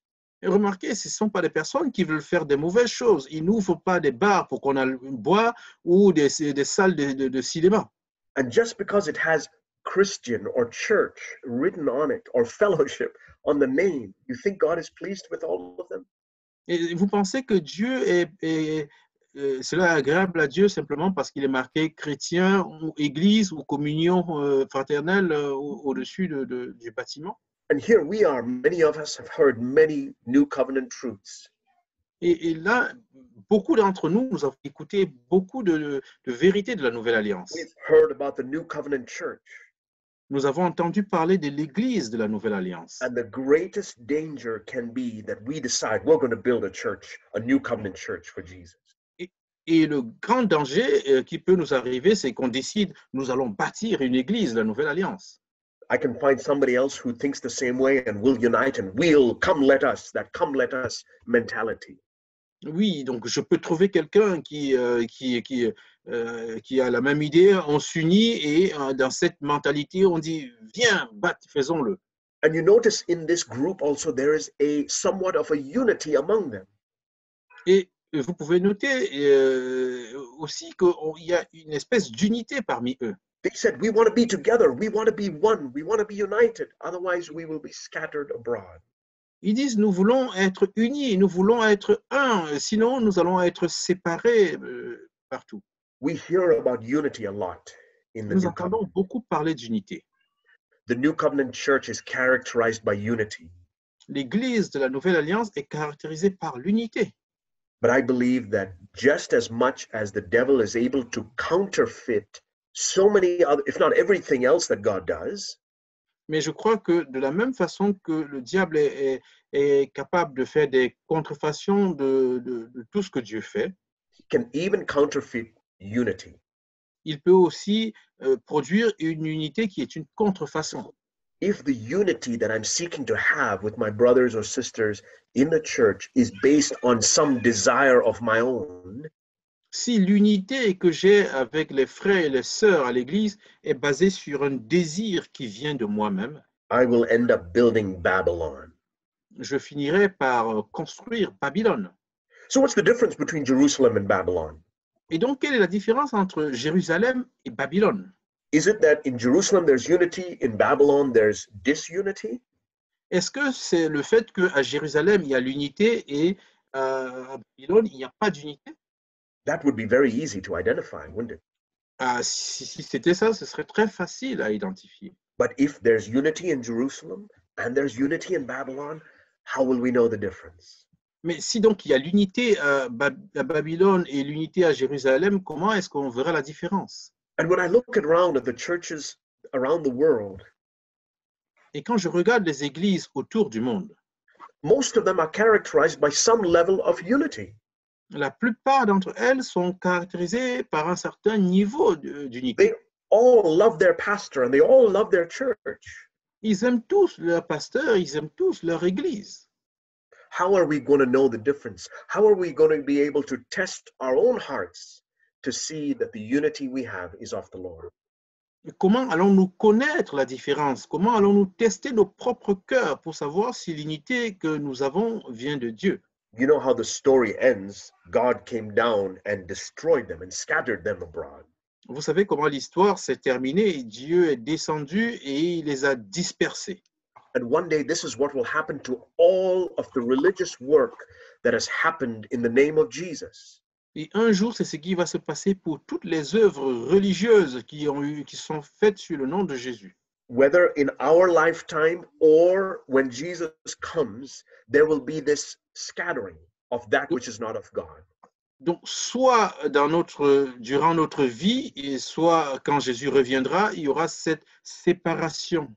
[SPEAKER 2] Et remarquez, ce ne sont pas des personnes qui veulent faire des mauvaises choses. Ils n'ouvrent pas des bars pour qu'on aille boire ou des salles de cinéma.
[SPEAKER 1] And just because it has Christian or church written on it or fellowship on the name, you think God is pleased with all of them?
[SPEAKER 2] Et vous pensez que Dieu cela est agréable à Dieu simplement parce qu'il est marqué chrétien ou église ou communion fraternelle au-dessus du bâtiment?
[SPEAKER 1] And here we are, many of us have heard many new covenant truths.
[SPEAKER 2] Et là, beaucoup d'entre nous, nous avons écouté beaucoup de vérités de la Nouvelle Alliance.
[SPEAKER 1] We've heard about the new covenant church.
[SPEAKER 2] Nous avons entendu parler de l'Église de la Nouvelle Alliance.
[SPEAKER 1] And the greatest danger can be that we decide we're going to build a church, a new covenant church for Jesus.
[SPEAKER 2] Et le grand danger qui peut nous arriver, c'est qu'on décide, nous allons bâtir une Église de la Nouvelle Alliance.
[SPEAKER 1] I can find somebody else who thinks the same way and we'll unite and we'll come let us, that come let us mentality.
[SPEAKER 2] Oui, donc je peux trouver quelqu'un qui a la même idée, on s'unit et dans cette mentalité, on dit, viens, faisons-le.
[SPEAKER 1] And you notice in this group also there is somewhat of a unity among them.
[SPEAKER 2] Et vous pouvez noter aussi qu'il y a une espèce d'unité parmi eux.
[SPEAKER 1] They said, we want to be together, we want to be one, we want to be united, otherwise we will be scattered abroad.
[SPEAKER 2] Ils disent, nous voulons être unis, nous voulons être un, sinon nous allons être séparés partout.
[SPEAKER 1] We hear about unity a lot in the
[SPEAKER 2] Nous
[SPEAKER 1] New
[SPEAKER 2] entendons
[SPEAKER 1] Covenant.
[SPEAKER 2] beaucoup parler d'unité.
[SPEAKER 1] The New Covenant church is characterized by unity.
[SPEAKER 2] L'Église de la Nouvelle Alliance est caractérisée par l'unité.
[SPEAKER 1] But I believe that just as much as the devil is able to counterfeit so many other, if not everything else that God does,
[SPEAKER 2] Mais je crois que de la même façon que le diable est capable de faire des contrefaçons de tout ce que Dieu fait,
[SPEAKER 1] he can even counterfeit unity.
[SPEAKER 2] il peut aussi produire une unité qui est une contrefaçon.
[SPEAKER 1] If the unity that I'm seeking to have with my brothers or sisters in the church is based on some desire of my own,
[SPEAKER 2] Si l'unité que j'ai avec les frères et les sœurs à l'Église est basée sur un désir qui vient de moi-même,
[SPEAKER 1] I will end up building Babylon.
[SPEAKER 2] je finirai par construire Babylone.
[SPEAKER 1] So what's the difference between Jerusalem and Babylon?
[SPEAKER 2] Et donc, quelle est la différence entre Jérusalem et Babylone?
[SPEAKER 1] Is it that in Jerusalem there's unity, in Babylon there's disunity?
[SPEAKER 2] Est-ce que c'est le fait qu'à Jérusalem, il y a l'unité et à Babylone, il n'y a pas d'unité?
[SPEAKER 1] That would be very easy to identify, wouldn't it?
[SPEAKER 2] Si c'était ça, ce serait très facile à identifier.
[SPEAKER 1] But if there's unity in Jerusalem and there's unity in Babylon, how will we know the difference?
[SPEAKER 2] Mais si donc il y a l'unité à Babylone et l'unité à Jérusalem, comment est-ce qu'on verra la différence?
[SPEAKER 1] And when I look around at the churches around the world,
[SPEAKER 2] Et quand je regarde les églises autour du monde,
[SPEAKER 1] most of them are characterized by some level of unity.
[SPEAKER 2] la plupart d'entre elles sont caractérisées par un certain niveau d'unité.
[SPEAKER 1] They all love their pastor and they all love their church.
[SPEAKER 2] Ils aiment tous leur pasteur, ils aiment tous leur église.
[SPEAKER 1] How are we going to know the difference? How are we going to be able to test our own hearts to see that the unity we have is of the Lord?
[SPEAKER 2] Comment allons-nous connaître la différence? Comment allons-nous tester nos propres cœurs pour savoir si l'unité que nous avons vient de Dieu?
[SPEAKER 1] You know how the story ends. God came down and destroyed them and scattered them abroad.
[SPEAKER 2] Vous savez comment l'histoire s'est terminée. Dieu est descendu et il les a dispersés.
[SPEAKER 1] And one day, this is what will happen to all of the religious work that has happened in the name of Jesus.
[SPEAKER 2] Et un jour, c'est ce qui va se passer pour toutes les œuvres religieuses qui sont faites sur le nom de Jésus.
[SPEAKER 1] Whether in our lifetime or when Jesus comes, there will be this scattering of that which is not of God.
[SPEAKER 2] Donc, soit durant notre vie, et soit quand Jésus reviendra, il y aura cette séparation.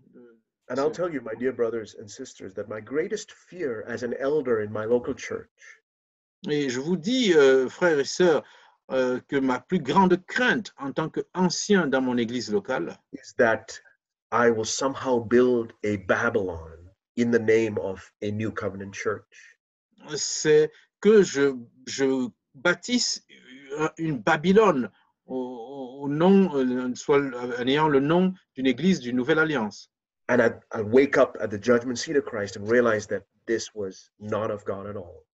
[SPEAKER 1] And I'll tell you, my dear brothers and sisters, that my greatest fear as an elder in my local church
[SPEAKER 2] Et je vous dis, frères et sœurs, que ma plus grande crainte en tant qu'ancien dans mon église locale,
[SPEAKER 1] is that I will somehow build a Babylon in the name of a new covenant church.
[SPEAKER 2] c'est que je bâtisse une Babylone au nom, en ayant le nom d'une église d'une nouvelle alliance.
[SPEAKER 1] And I'll wake up at the judgment seat of Christ and realize that this was not of God at all.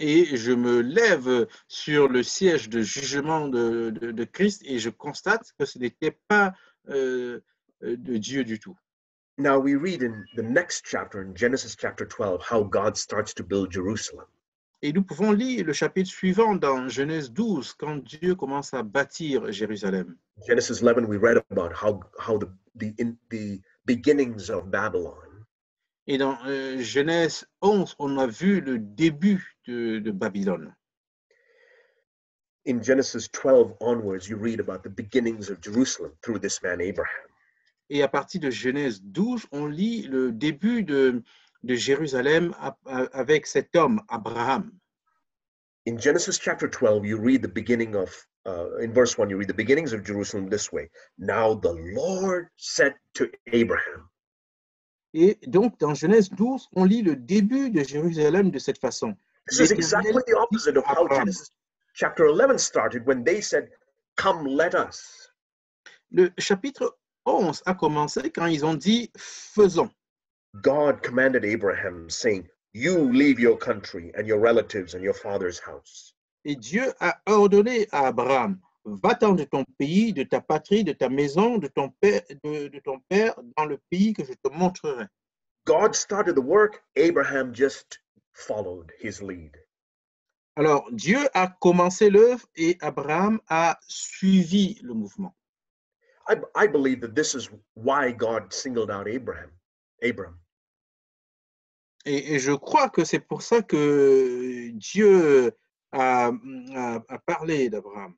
[SPEAKER 2] Et je me lève sur le siège de jugement de Christ et je constate que ce n'était pas de Dieu du tout.
[SPEAKER 1] Now we read in the next chapter, in Genesis chapter 12, how God starts to build Jerusalem.
[SPEAKER 2] Et nous pouvons lire le chapitre suivant dans Genèse 12, quand Dieu commence à bâtir Jérusalem.
[SPEAKER 1] Genesis 11, we read about how the beginnings of Babylon.
[SPEAKER 2] Et dans Genèse 11, on a vu le début de Babylone.
[SPEAKER 1] In Genesis 12 onwards, you read about the beginnings of Jerusalem through this man Abraham.
[SPEAKER 2] Et à partir de Genèse 12, on lit le début de Jérusalem avec cet homme, Abraham.
[SPEAKER 1] In Genesis chapter 12, you read the beginning of, in verse 1, you read the beginnings of Jerusalem this way. Now the Lord said to Abraham.
[SPEAKER 2] Et donc, dans Genèse 12, on lit le début de Jérusalem de cette façon.
[SPEAKER 1] This is exactly the opposite of how Genesis chapter 11 started when they said, "Come, let us."
[SPEAKER 2] Le chapitre 11 a commencé quand ils ont dit « faisons ».
[SPEAKER 1] God commanded Abraham, saying, "You leave your country and your relatives and your father's house."
[SPEAKER 2] Et Dieu a ordonné à Abraham, va-t'en de ton pays, de ta patrie, de ta maison, de ton père, dans le pays que je te montrerai.
[SPEAKER 1] God started the work, Abraham just followed his lead.
[SPEAKER 2] Alors, Dieu a commencé l'œuvre et Abraham a suivi le mouvement.
[SPEAKER 1] I believe that this is why God singled out Abram.
[SPEAKER 2] Et je crois que c'est pour ça que Dieu a parlé d'Abraham.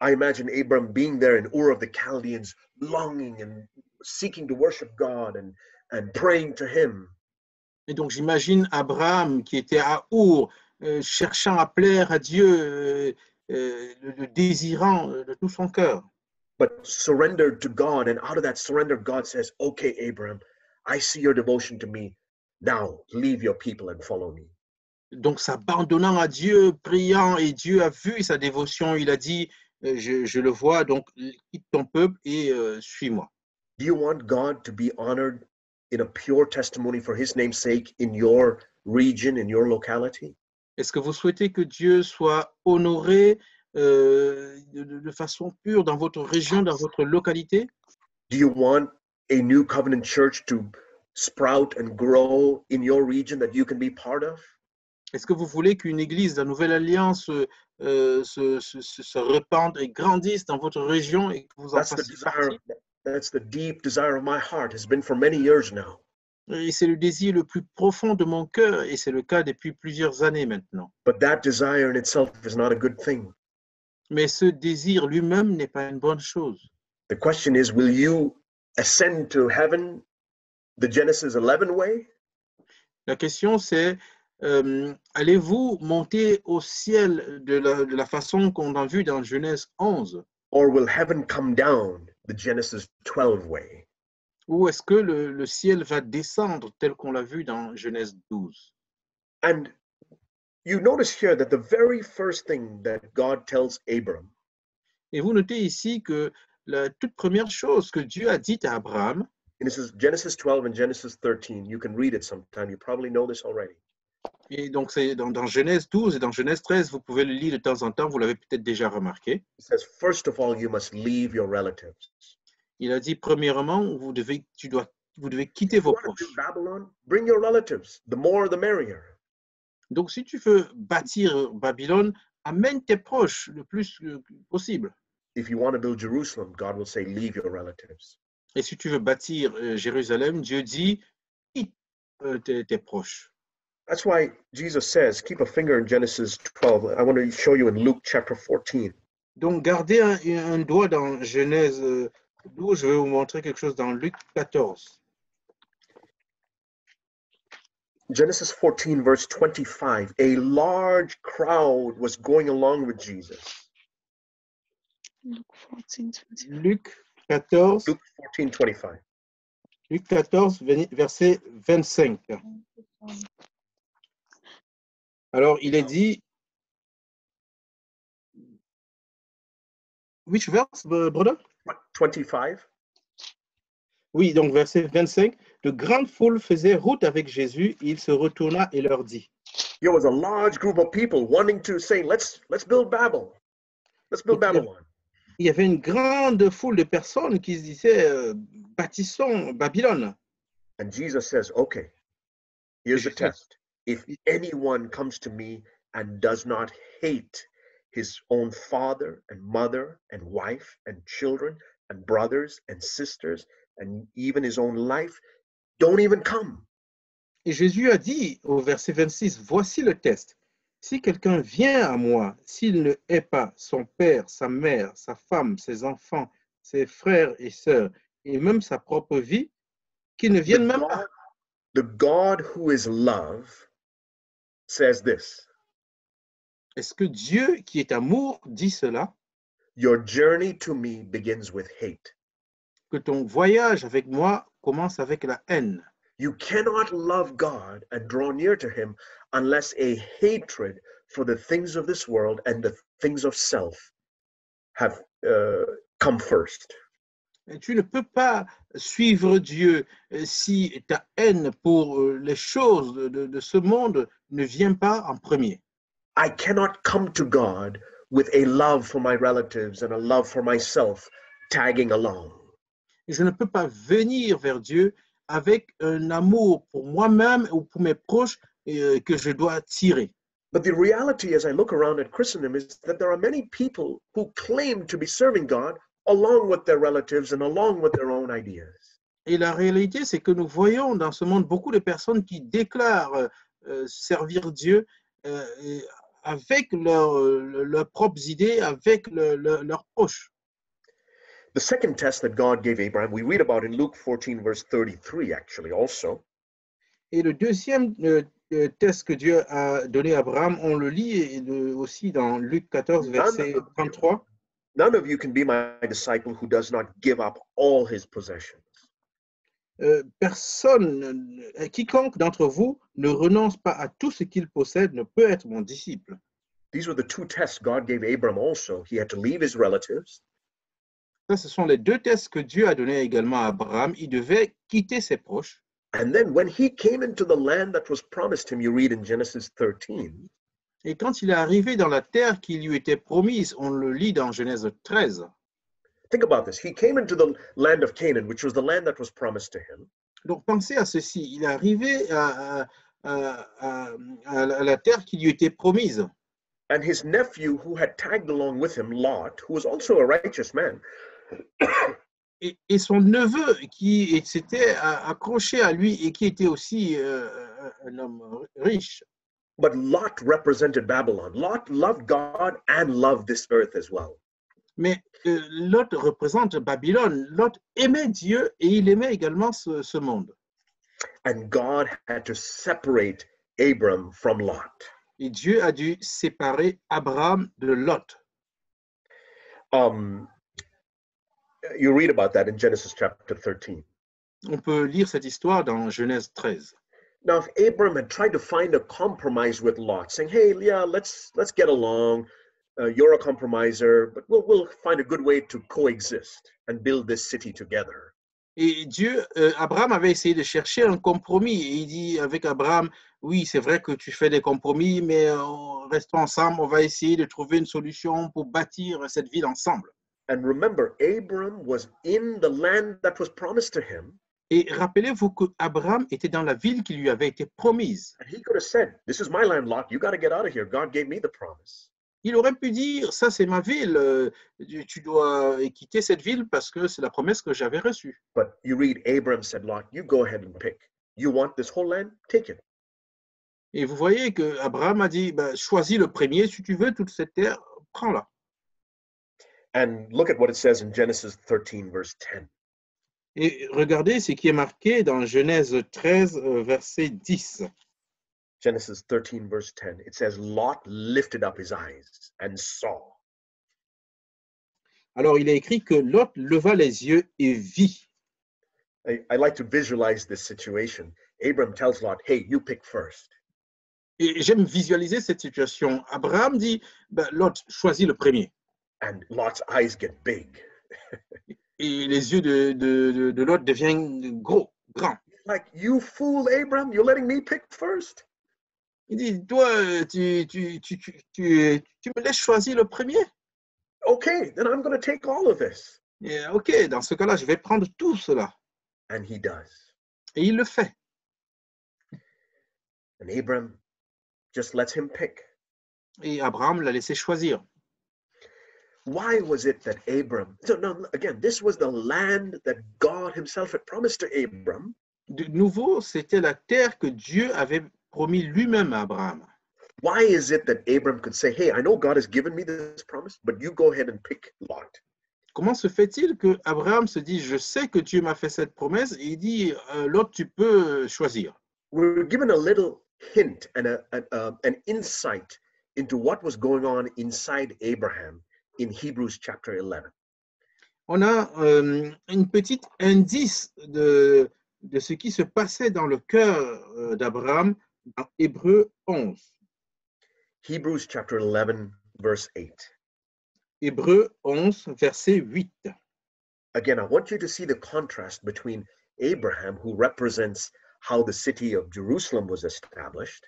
[SPEAKER 1] I imagine Abram being there in Ur of the Chaldeans, longing and seeking to worship God and praying to him.
[SPEAKER 2] Et donc j'imagine Abraham qui était à Our, cherchant à plaire à Dieu, le désirant de tout son cœur.
[SPEAKER 1] But surrendered to God, and out of that surrender, God says, "Okay, Abram, I see your devotion to me. Now leave your people and follow me."
[SPEAKER 2] Donc s'abandonnant à Dieu, priant, et Dieu a vu sa dévotion, il a dit, je le vois, donc quitte ton peuple et suis-moi.
[SPEAKER 1] Do you want God to be honored in a pure testimony for his name's sake in your region, in your locality?
[SPEAKER 2] Est-ce que vous souhaitez que Dieu soit honoré de façon pure dans votre région, dans votre localité?
[SPEAKER 1] Do you want a new covenant church to sprout and grow in your region that you can be part of?
[SPEAKER 2] Est-ce que vous voulez qu'une église de la Nouvelle Alliance se répande et grandisse dans votre région et que vous en fassiez partie?
[SPEAKER 1] That's the deep desire of my heart, has been for many years now.
[SPEAKER 2] Et c'est le désir le plus profond de mon cœur et c'est le cas depuis plusieurs années maintenant.
[SPEAKER 1] But that desire in itself is not a good thing.
[SPEAKER 2] Mais ce désir lui-même n'est pas une bonne chose.
[SPEAKER 1] The question is, will you ascend to heaven the Genesis 11 way?
[SPEAKER 2] La question c'est, allez-vous monter au ciel de la façon qu'on a vu dans Genèse 11?
[SPEAKER 1] Or will heaven come down the Genesis 12 way?
[SPEAKER 2] Ou est-ce que le ciel va descendre tel qu'on l'a vu dans Genèse 12?
[SPEAKER 1] And you notice here that the very first thing that God tells Abram,
[SPEAKER 2] et vous notez ici que la toute première chose que Dieu a dit à Abraham,
[SPEAKER 1] and this is Genesis 12 and Genesis 13, you can read it sometime, you probably know this already.
[SPEAKER 2] Et donc, c'est dans Genèse 12 et dans Genèse 13, vous pouvez le lire de temps en temps, vous l'avez peut-être déjà remarqué.
[SPEAKER 1] It says, first of all, you must leave your relatives.
[SPEAKER 2] Il a dit, premièrement, vous devez quitter
[SPEAKER 1] If you
[SPEAKER 2] vos
[SPEAKER 1] want to build
[SPEAKER 2] proches.
[SPEAKER 1] Babylon, bring your relatives. The more, the merrier.
[SPEAKER 2] Donc, si tu veux bâtir Babylone, amène tes proches le plus possible.
[SPEAKER 1] If you want to build Jerusalem, God will say, leave your relatives.
[SPEAKER 2] Et si tu veux bâtir Jérusalem, Dieu dit, quitte tes proches.
[SPEAKER 1] That's why Jesus says, keep a finger in Genesis 12. I want to show you in Luke chapter 14.
[SPEAKER 2] Donc, gardez un doigt dans Genèse 12. Je vais vous montrer quelque chose dans Luc 14.
[SPEAKER 1] Genesis 14, verse 25. A large crowd was going along with Jesus.
[SPEAKER 3] Luke 14, 25.
[SPEAKER 2] Luc 14,
[SPEAKER 1] Luke 14, 25.
[SPEAKER 2] Luc 14, verset 25. Alors, il est dit, which verse, brother?
[SPEAKER 1] 25.
[SPEAKER 2] Oui, donc verset 25. De grandes foules faisaient route avec Jésus. Il se retourna et leur dit.
[SPEAKER 1] There was a large group of people wanting to say, let's build Babel. Let's build Babylon.
[SPEAKER 2] Il y avait une grande foule de personnes qui se disaient, bâtissons Babylone.
[SPEAKER 1] And Jesus says, okay, here's the test. If anyone comes to me and does not hate his own father and mother and wife and children and brothers and sisters and even his own life, don't even come.
[SPEAKER 2] Et Jésus a dit au verset 26, voici le test. Si quelqu'un vient à moi, s'il ne hait pas son père, sa mère, sa femme, ses enfants, ses frères et sœurs, et même sa propre vie, qu'il ne vienne même pas.
[SPEAKER 1] The God who is love says this.
[SPEAKER 2] Est-ce que Dieu, qui est amour, dit cela?
[SPEAKER 1] Your journey to me begins with hate.
[SPEAKER 2] Que ton voyage avec moi commence avec la haine.
[SPEAKER 1] You cannot love God and draw near to him unless a hatred for the things of this world and the things of self have come first.
[SPEAKER 2] Tu ne peux pas suivre Dieu si ta haine pour les choses de ce monde ne vient pas en premier.
[SPEAKER 1] I cannot come to God with a love for my relatives and a love for myself tagging along.
[SPEAKER 2] Je ne peux pas venir vers Dieu avec un amour pour moi-même ou pour mes proches que je dois tirer.
[SPEAKER 1] But the reality as I look around at Christendom is that there are many people who claim to be serving God along with their relatives and along with their own ideas.
[SPEAKER 2] Et la réalité, c'est que nous voyons dans ce monde beaucoup de personnes qui déclarent servir Dieu avec leurs propres idées, avec leurs proches.
[SPEAKER 1] The second test that God gave Abraham, we read about in Luke 14, verse 33, actually, also.
[SPEAKER 2] Et le deuxième test que Dieu a donné à Abraham, on le lit aussi dans Luc 14, verset 33.
[SPEAKER 1] None of you can be my disciple who does not give up all his possessions.
[SPEAKER 2] Quiconque d'entre vous ne renonce pas à tout ce qu'il possède ne peut être mon disciple.
[SPEAKER 1] These were the two tests God gave Abraham also. He had to leave his relatives.
[SPEAKER 2] Ça, ce sont les deux tests que Dieu a donnés également à Abraham. Il devait quitter ses proches.
[SPEAKER 1] And then when he came into the land that was promised him, you read in Genesis 13.
[SPEAKER 2] Et quand il est arrivé dans la terre qui lui était promise, on le lit dans Genèse 13.
[SPEAKER 1] Think about this. He came into the land of Canaan, which was the land that was promised to him.
[SPEAKER 2] Donc pensez à ceci. Il est arrivé à la terre qui lui était promise.
[SPEAKER 1] And his nephew, who had tagged along with him, Lot, who was also a righteous man,
[SPEAKER 2] et son neveu qui s'était accroché à lui et qui était aussi un homme riche.
[SPEAKER 1] But Lot represented Babylon. Lot loved God and loved this earth as well.
[SPEAKER 2] Mais Lot représente Babylone. Lot aimait Dieu et il aimait également ce monde.
[SPEAKER 1] And God had to separate Abram from Lot.
[SPEAKER 2] Et Dieu a dû séparer Abraham de Lot.
[SPEAKER 1] You read about that in Genesis chapter 13.
[SPEAKER 2] On peut lire cette histoire dans Genèse 13.
[SPEAKER 1] Now, if Abram had tried to find a compromise with Lot, saying, "Hey, yeah, let's get along. You're a compromiser, but we'll find a good way to coexist and build this city together."
[SPEAKER 2] Et Dieu, Abraham avait essayé de chercher un compromis. Et il dit avec Abraham, oui, c'est vrai que tu fais des compromis, mais restons ensemble, on va essayer de trouver une solution pour bâtir cette ville ensemble.
[SPEAKER 1] And remember, Abram was in the land that was promised to him.
[SPEAKER 2] Et rappelez-vous que Abraham était dans la ville qui lui avait été promise.
[SPEAKER 1] And he could have said, "This is my land, Lot. You got to get out of here. God gave me the promise."
[SPEAKER 2] Il aurait pu dire, ça c'est ma ville, tu dois quitter cette ville parce que c'est la promesse que j'avais reçue.
[SPEAKER 1] But you read, Abram said, "Lot, you go ahead and pick. You want this whole land? Take it."
[SPEAKER 2] Et vous voyez que Abraham a dit, bah, choisis le premier, si tu veux toute cette terre, prends-la.
[SPEAKER 1] And look at what it says in Genesis 13, verse 10.
[SPEAKER 2] Et regardez ce qui est marqué dans Genèse 13, verset 10.
[SPEAKER 1] Genesis 13, verse 10. It says, Lot lifted up his eyes and saw.
[SPEAKER 2] Alors, il est écrit que Lot leva les yeux et vit.
[SPEAKER 1] I like to visualize this situation. Abram tells Lot, "Hey, you pick first."
[SPEAKER 2] Et j'aime visualiser cette situation. Abraham dit, bah, Lot, choisis le premier.
[SPEAKER 1] And Lot's eyes get big.
[SPEAKER 2] Et les yeux de Lot deviennent gros, grands.
[SPEAKER 1] Like, "You fool, Abram, you're letting me pick first."
[SPEAKER 2] Il dit, toi, tu me laisses choisir le premier?
[SPEAKER 1] Okay, then I'm going to take all of this.
[SPEAKER 2] Et, ok, dans ce cas-là, je vais prendre tout cela.
[SPEAKER 1] And he does.
[SPEAKER 2] Et il le fait.
[SPEAKER 1] And Abram just lets him pick.
[SPEAKER 2] Et Abraham l'a laissé choisir.
[SPEAKER 1] Why was it that Abram, so no, again, this was the land that God himself had promised to Abram.
[SPEAKER 2] De nouveau, c'était la terre que Dieu avait promis lui-même à Abraham.
[SPEAKER 1] Why is it that Abram could say, "Hey, I know God has given me this promise, but you go ahead and pick Lot"?
[SPEAKER 2] Comment se fait-il que Abraham se dit, je sais que Dieu m'a fait cette promesse, et il dit, Lot, tu peux choisir.
[SPEAKER 1] We're given a little hint and an insight into what was going on inside Abraham in Hebrews chapter 11.
[SPEAKER 2] On a une petite indice de ce qui se passait dans le cœur d'Abraham dans Hébreux 11.
[SPEAKER 1] Hebrews chapter 11, verse 8.
[SPEAKER 2] Hébreux 11, verset 8.
[SPEAKER 1] Again, I want you to see the contrast between Abraham, who represents how the city of Jerusalem was established,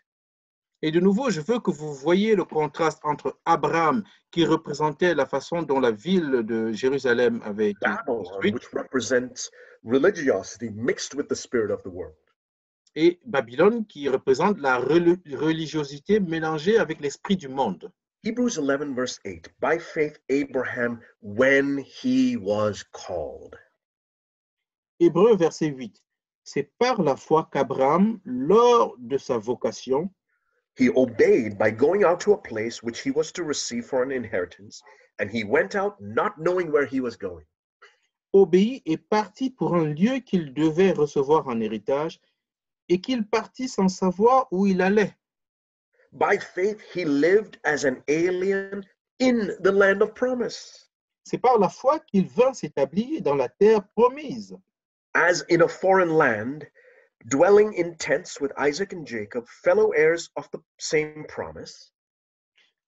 [SPEAKER 2] Et de nouveau, je veux que vous voyez le contraste entre Abraham, qui représentait la façon dont la ville de Jérusalem avait été
[SPEAKER 1] Babylon,
[SPEAKER 2] construite,
[SPEAKER 1] which represents religiosity mixed with the spirit of the world.
[SPEAKER 2] et Babylone, qui représente la religiosité mélangée avec l'esprit du monde.
[SPEAKER 1] Hebrews 11, verse 8. By faith, Abraham, when he was called.
[SPEAKER 2] Hébreux, verset 8. C'est par la foi qu'Abraham, lors de sa vocation,
[SPEAKER 1] He obeyed by going out to a place which he was to receive for an inheritance, and he went out not knowing where he was going.
[SPEAKER 2] obéit et partit pour un lieu qu'il devait recevoir en héritage, et qu'il partit sans savoir où il allait.
[SPEAKER 1] By faith, he lived as an alien in the land of promise,
[SPEAKER 2] C'est par la foi qu'il vint s'établir dans la terre promise,
[SPEAKER 1] as in a foreign land, dwelling in tents with Isaac and Jacob, fellow heirs of the same promise.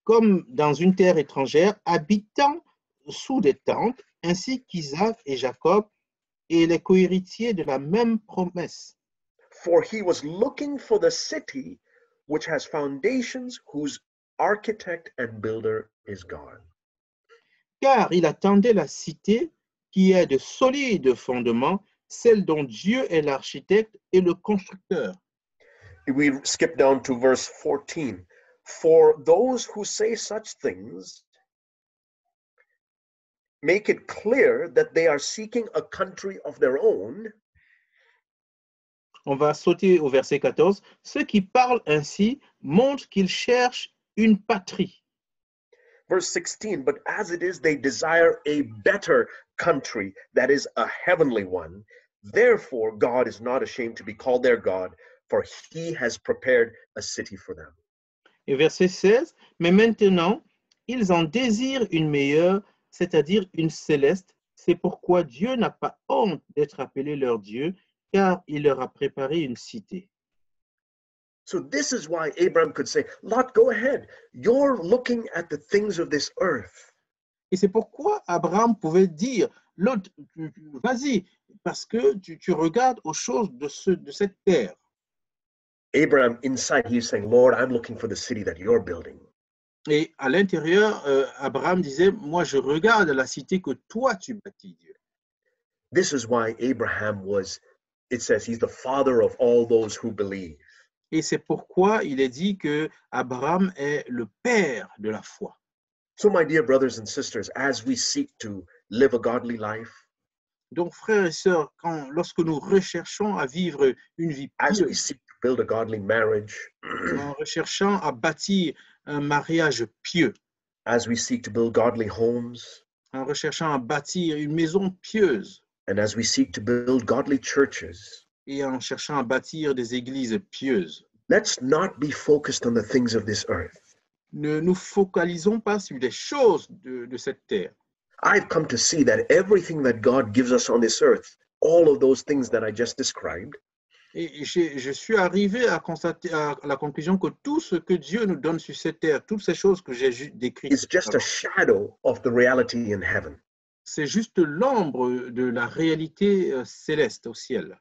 [SPEAKER 2] comme dans une terre étrangère, habitant sous des tentes, ainsi qu'Isaac et Jacob, et les cohéritiers de la même promesse.
[SPEAKER 1] For he was looking for the city which has foundations, whose architect and builder is God.
[SPEAKER 2] Car il attendait la cité qui est de solides fondements, celle dont Dieu est l'architecte et le constructeur.
[SPEAKER 1] We skip down to verse 14. For those who say such things make it clear that they are seeking a country of their own.
[SPEAKER 2] On va sauter au verset 14. Ceux qui parlent ainsi montrent qu'ils cherchent une patrie.
[SPEAKER 1] Verse 16, but as it is, they desire a better country, that is a heavenly one. Therefore, God is not ashamed to be called their God, for he has prepared a city for them.
[SPEAKER 2] Et verset 16, mais maintenant, ils en désirent une meilleure, c'est-à-dire une céleste. C'est pourquoi Dieu n'a pas honte d'être appelé leur Dieu, car il leur a préparé une cité.
[SPEAKER 1] So this is why Abraham could say, Lot, go ahead. You're looking at the things of this earth.
[SPEAKER 2] Et c'est pourquoi Abraham pouvait dire, Lot, vas-y, parce que tu regardes aux choses de cette terre.
[SPEAKER 1] Abraham, inside, he's saying, Lord, I'm looking for the city that you're building.
[SPEAKER 2] Et à l'intérieur, Abraham disait, moi je regarde la cité que toi tu bâtis, Dieu.
[SPEAKER 1] This is why Abraham was, it says, he's the father of all those who believe.
[SPEAKER 2] Et c'est pourquoi il est dit que Abraham est le père de la foi.
[SPEAKER 1] So, my dear brothers and sisters, as we seek to live a godly life,
[SPEAKER 2] Donc, frères et sœurs, lorsque nous recherchons à vivre une vie
[SPEAKER 1] as we
[SPEAKER 2] pieuse,
[SPEAKER 1] seek to build a godly marriage,
[SPEAKER 2] en recherchant à bâtir un mariage pieux,
[SPEAKER 1] as we seek to build godly homes,
[SPEAKER 2] en recherchant à bâtir une maison pieuse,
[SPEAKER 1] and as we seek to build godly churches,
[SPEAKER 2] et en cherchant à bâtir des églises pieuses,
[SPEAKER 1] let's not be focused on the things of this earth.
[SPEAKER 2] ne nous focalisons pas sur les choses de cette terre.
[SPEAKER 1] I've come to see that everything that God gives us on this earth, all of those things that I just described,
[SPEAKER 2] Et je suis arrivé à constater à la conclusion que tout ce que Dieu nous donne sur cette terre, toutes ces choses que j'ai décrites,
[SPEAKER 1] is just a shadow of the reality in heaven.
[SPEAKER 2] c'est juste l'ombre de la réalité céleste au ciel.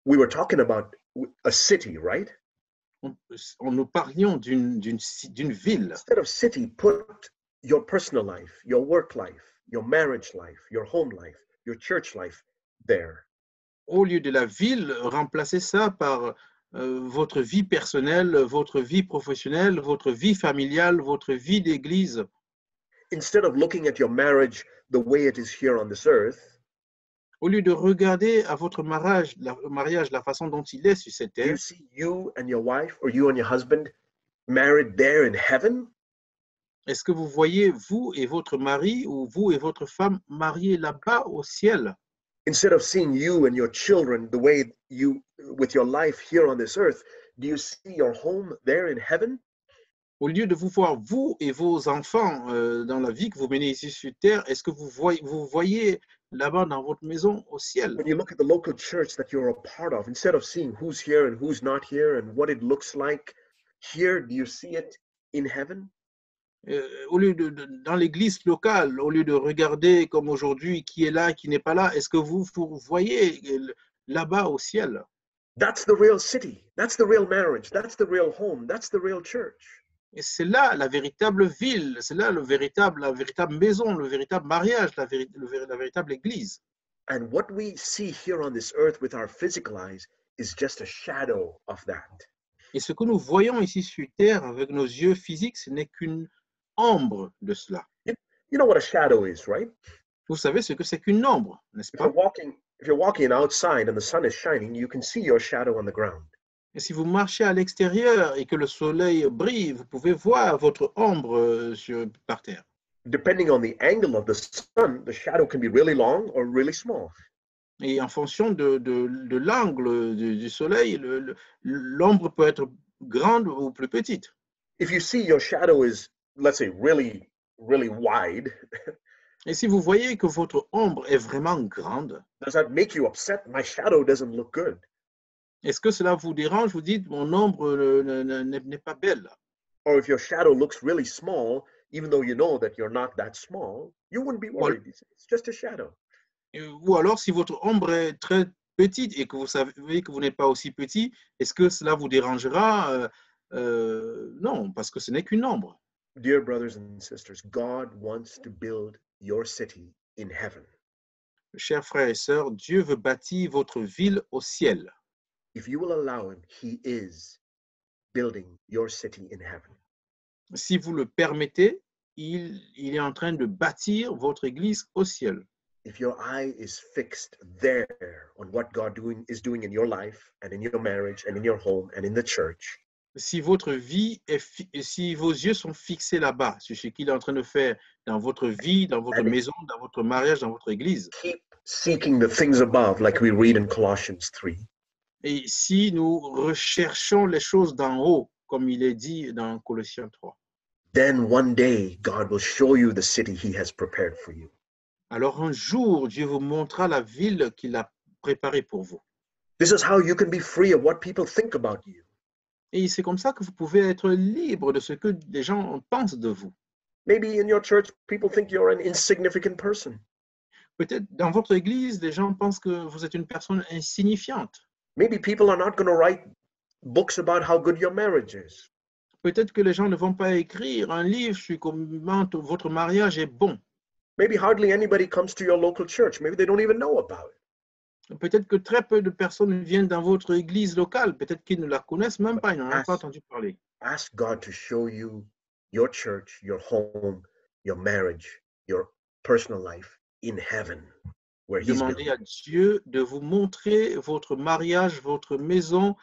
[SPEAKER 1] We were talking about a city, right?
[SPEAKER 2] Nous parlions d'une ville.
[SPEAKER 1] Instead of city, put your personal life, your work life, your marriage life, your home life, your church life there.
[SPEAKER 2] Au lieu de la ville, remplacez ça par votre vie personnelle, votre vie professionnelle, votre vie familiale, votre vie d'église.
[SPEAKER 1] Instead of looking at your marriage the way it is here on this earth,
[SPEAKER 2] Au lieu de regarder à votre mariage la façon dont il est sur cette
[SPEAKER 1] do
[SPEAKER 2] terre,
[SPEAKER 1] you see you and your wife or you and your husband married there in heaven?
[SPEAKER 2] est-ce que vous voyez vous et votre mari ou vous et votre femme mariés là-bas au ciel?
[SPEAKER 1] Instead of seeing you and your children the way you, with your life here on this earth, do you see your home there in heaven?
[SPEAKER 2] Au lieu de vous voir vous et vos enfants dans la vie que vous menez ici sur terre, est-ce que vous voyez là-bas dans votre maison au ciel?
[SPEAKER 1] When you look at the local church that you're a part of, instead of seeing who's here and who's not here and what it looks like here, do you see it in heaven?
[SPEAKER 2] Au lieu dans l'église locale, au lieu de regarder comme aujourd'hui qui est là, qui n'est pas là, est-ce que vous voyez là-bas au ciel?
[SPEAKER 1] That's the real city. That's the real marriage. That's the real home. That's the real church.
[SPEAKER 2] Et c'est là la véritable ville, c'est là la véritable maison, le véritable mariage, la véritable église.
[SPEAKER 1] And what we see here on this earth with our physical eyes is just a shadow of that.
[SPEAKER 2] Et ce que nous voyons ici sur terre avec nos yeux physiques, ce n'est qu'une ombre de cela.
[SPEAKER 1] You know what a shadow is, right?
[SPEAKER 2] Vous savez ce que c'est qu'une ombre, n'est-ce
[SPEAKER 1] If
[SPEAKER 2] pas?
[SPEAKER 1] you're walking outside and the sun is shining, you can see your shadow on the ground.
[SPEAKER 2] Et si vous marchez à l'extérieur et que le soleil brille, vous pouvez voir votre ombre par terre.
[SPEAKER 1] Depending on the angle of the sun, the shadow can be really long or really small.
[SPEAKER 2] Et en fonction de l'angle du soleil, l'ombre peut être grande ou plus petite.
[SPEAKER 1] If you see your shadow is, let's say, really, really wide,
[SPEAKER 2] Et si vous voyez que votre ombre est vraiment grande,
[SPEAKER 1] does that make you upset? My shadow doesn't look good.
[SPEAKER 2] est-ce que cela vous dérange? Vous dites, mon ombre n'est pas belle.
[SPEAKER 1] Or if your shadow looks really small, even though you know that you're not that small, you wouldn't be worried. It's just a shadow.
[SPEAKER 2] Ou alors, si votre ombre est très petite et que vous savez que vous n'êtes pas aussi petit, est-ce que cela vous dérangera? Non, parce que ce n'est qu'une ombre.
[SPEAKER 1] Dear brothers and sisters, God wants to build your city in heaven.
[SPEAKER 2] Chers frères et sœurs, Dieu veut bâtir votre ville au ciel.
[SPEAKER 1] If you will allow him, he is building your city in heaven.
[SPEAKER 2] Si vous le permettez, il est en train de bâtir votre église au ciel.
[SPEAKER 1] If your eye is fixed there on what God is doing in your life and in your marriage and in your home and in the church,
[SPEAKER 2] Si votre vie si vos yeux sont fixés là-bas, sur ce qu'il est en train de faire dans votre vie, dans votre maison, dans votre mariage, dans votre église,
[SPEAKER 1] keep seeking the things above, like we read in Colossians 3.
[SPEAKER 2] et si nous recherchons les choses d'en haut, comme il est dit dans Colossiens 3,
[SPEAKER 1] then one day God will show you the city he has prepared for you.
[SPEAKER 2] alors un jour, Dieu vous montrera la ville qu'il a préparée pour vous.
[SPEAKER 1] This is how you can be free of what people think about you.
[SPEAKER 2] Et c'est comme ça que vous pouvez être libre de ce que les gens pensent de vous.
[SPEAKER 1] Maybe in your church, people think you're an insignificant person.
[SPEAKER 2] Peut-être dans votre église, les gens pensent que vous êtes une personne insignifiante.
[SPEAKER 1] Maybe people are not going to write books about how good your marriage is.
[SPEAKER 2] Peut-être que les gens ne vont pas écrire un livre sur comment votre mariage est bon.
[SPEAKER 1] Maybe hardly anybody comes to your local church. Maybe they don't even know about it.
[SPEAKER 2] Peut-être que très peu de personnes viennent dans votre église locale. Peut-être qu'ils ne la connaissent même
[SPEAKER 1] But
[SPEAKER 2] pas, ils n'en ont pas
[SPEAKER 1] ask,
[SPEAKER 2] entendu parler.
[SPEAKER 1] ask God to show you your church, your home, your marriage, your personal life in heaven, where He's
[SPEAKER 2] Demandez
[SPEAKER 1] building.
[SPEAKER 2] à Dieu de vous montrer votre mariage, votre maison,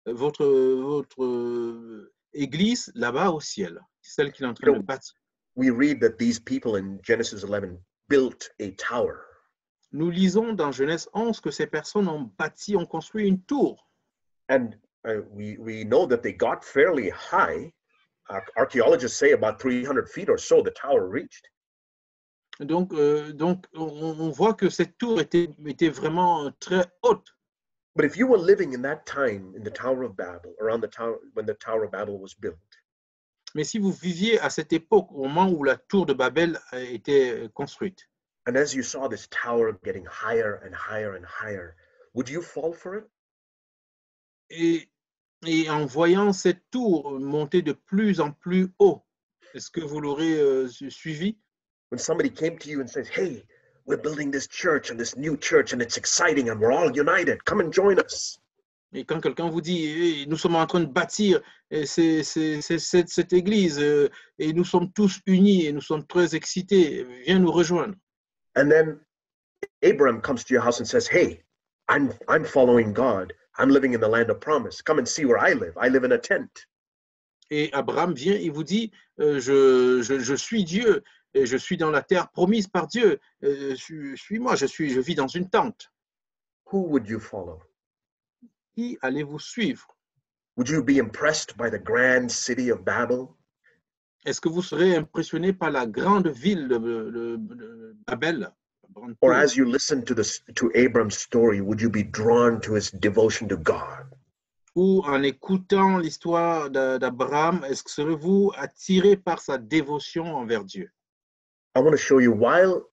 [SPEAKER 2] votre église là-bas au ciel, celle qu'il est en train de bâtir.
[SPEAKER 1] We read that these people in Genesis 11 built a tower.
[SPEAKER 2] Nous lisons dans Genèse 11 que ces personnes ont bâti, ont construit une tour.
[SPEAKER 1] And we know that they got fairly high. Archaeologists say about 300 feet or so the tower reached.
[SPEAKER 2] Donc on voit que cette tour était vraiment très haute.
[SPEAKER 1] But if you were living in that time in the Tower of Babel, around the tower when the Tower of Babel was built,
[SPEAKER 2] Mais si vous viviez à cette époque, au moment où la tour de Babel a été construite,
[SPEAKER 1] and as you saw this tower getting higher and higher and higher, would you fall for it?
[SPEAKER 2] et en voyant cette tour monter de plus en plus haut, est-ce que vous l'aurez suivi?
[SPEAKER 1] When somebody came to you and says, "Hey, we're building this church and this new church and it's exciting and we're all united. Come and join us."
[SPEAKER 2] Et quand quelqu'un vous dit, hey, nous sommes en train de bâtir cette église et nous sommes tous unis et nous sommes très excités, viens nous rejoindre.
[SPEAKER 1] And then Abraham comes to your house and says, "Hey, I'm following God. I'm living in the land of promise. Come and see where I live. I live in a tent."
[SPEAKER 2] Et Abraham vient et vous dit, je suis Dieu, et je suis dans la terre promise par Dieu. Suis-moi, je vis dans une tente.
[SPEAKER 1] Who would you follow?
[SPEAKER 2] Qui allez-vous suivre?
[SPEAKER 1] Would you be impressed by the grand city of Babel?
[SPEAKER 2] Est-ce que vous serez impressionné par la grande ville de Babel?
[SPEAKER 1] Or as you listen to Abram's story, would you be drawn to his devotion to God?
[SPEAKER 2] Ou en écoutant l'histoire d'Abraham, est-ce que serez-vous attiré par sa dévotion envers Dieu?
[SPEAKER 1] I want to show you while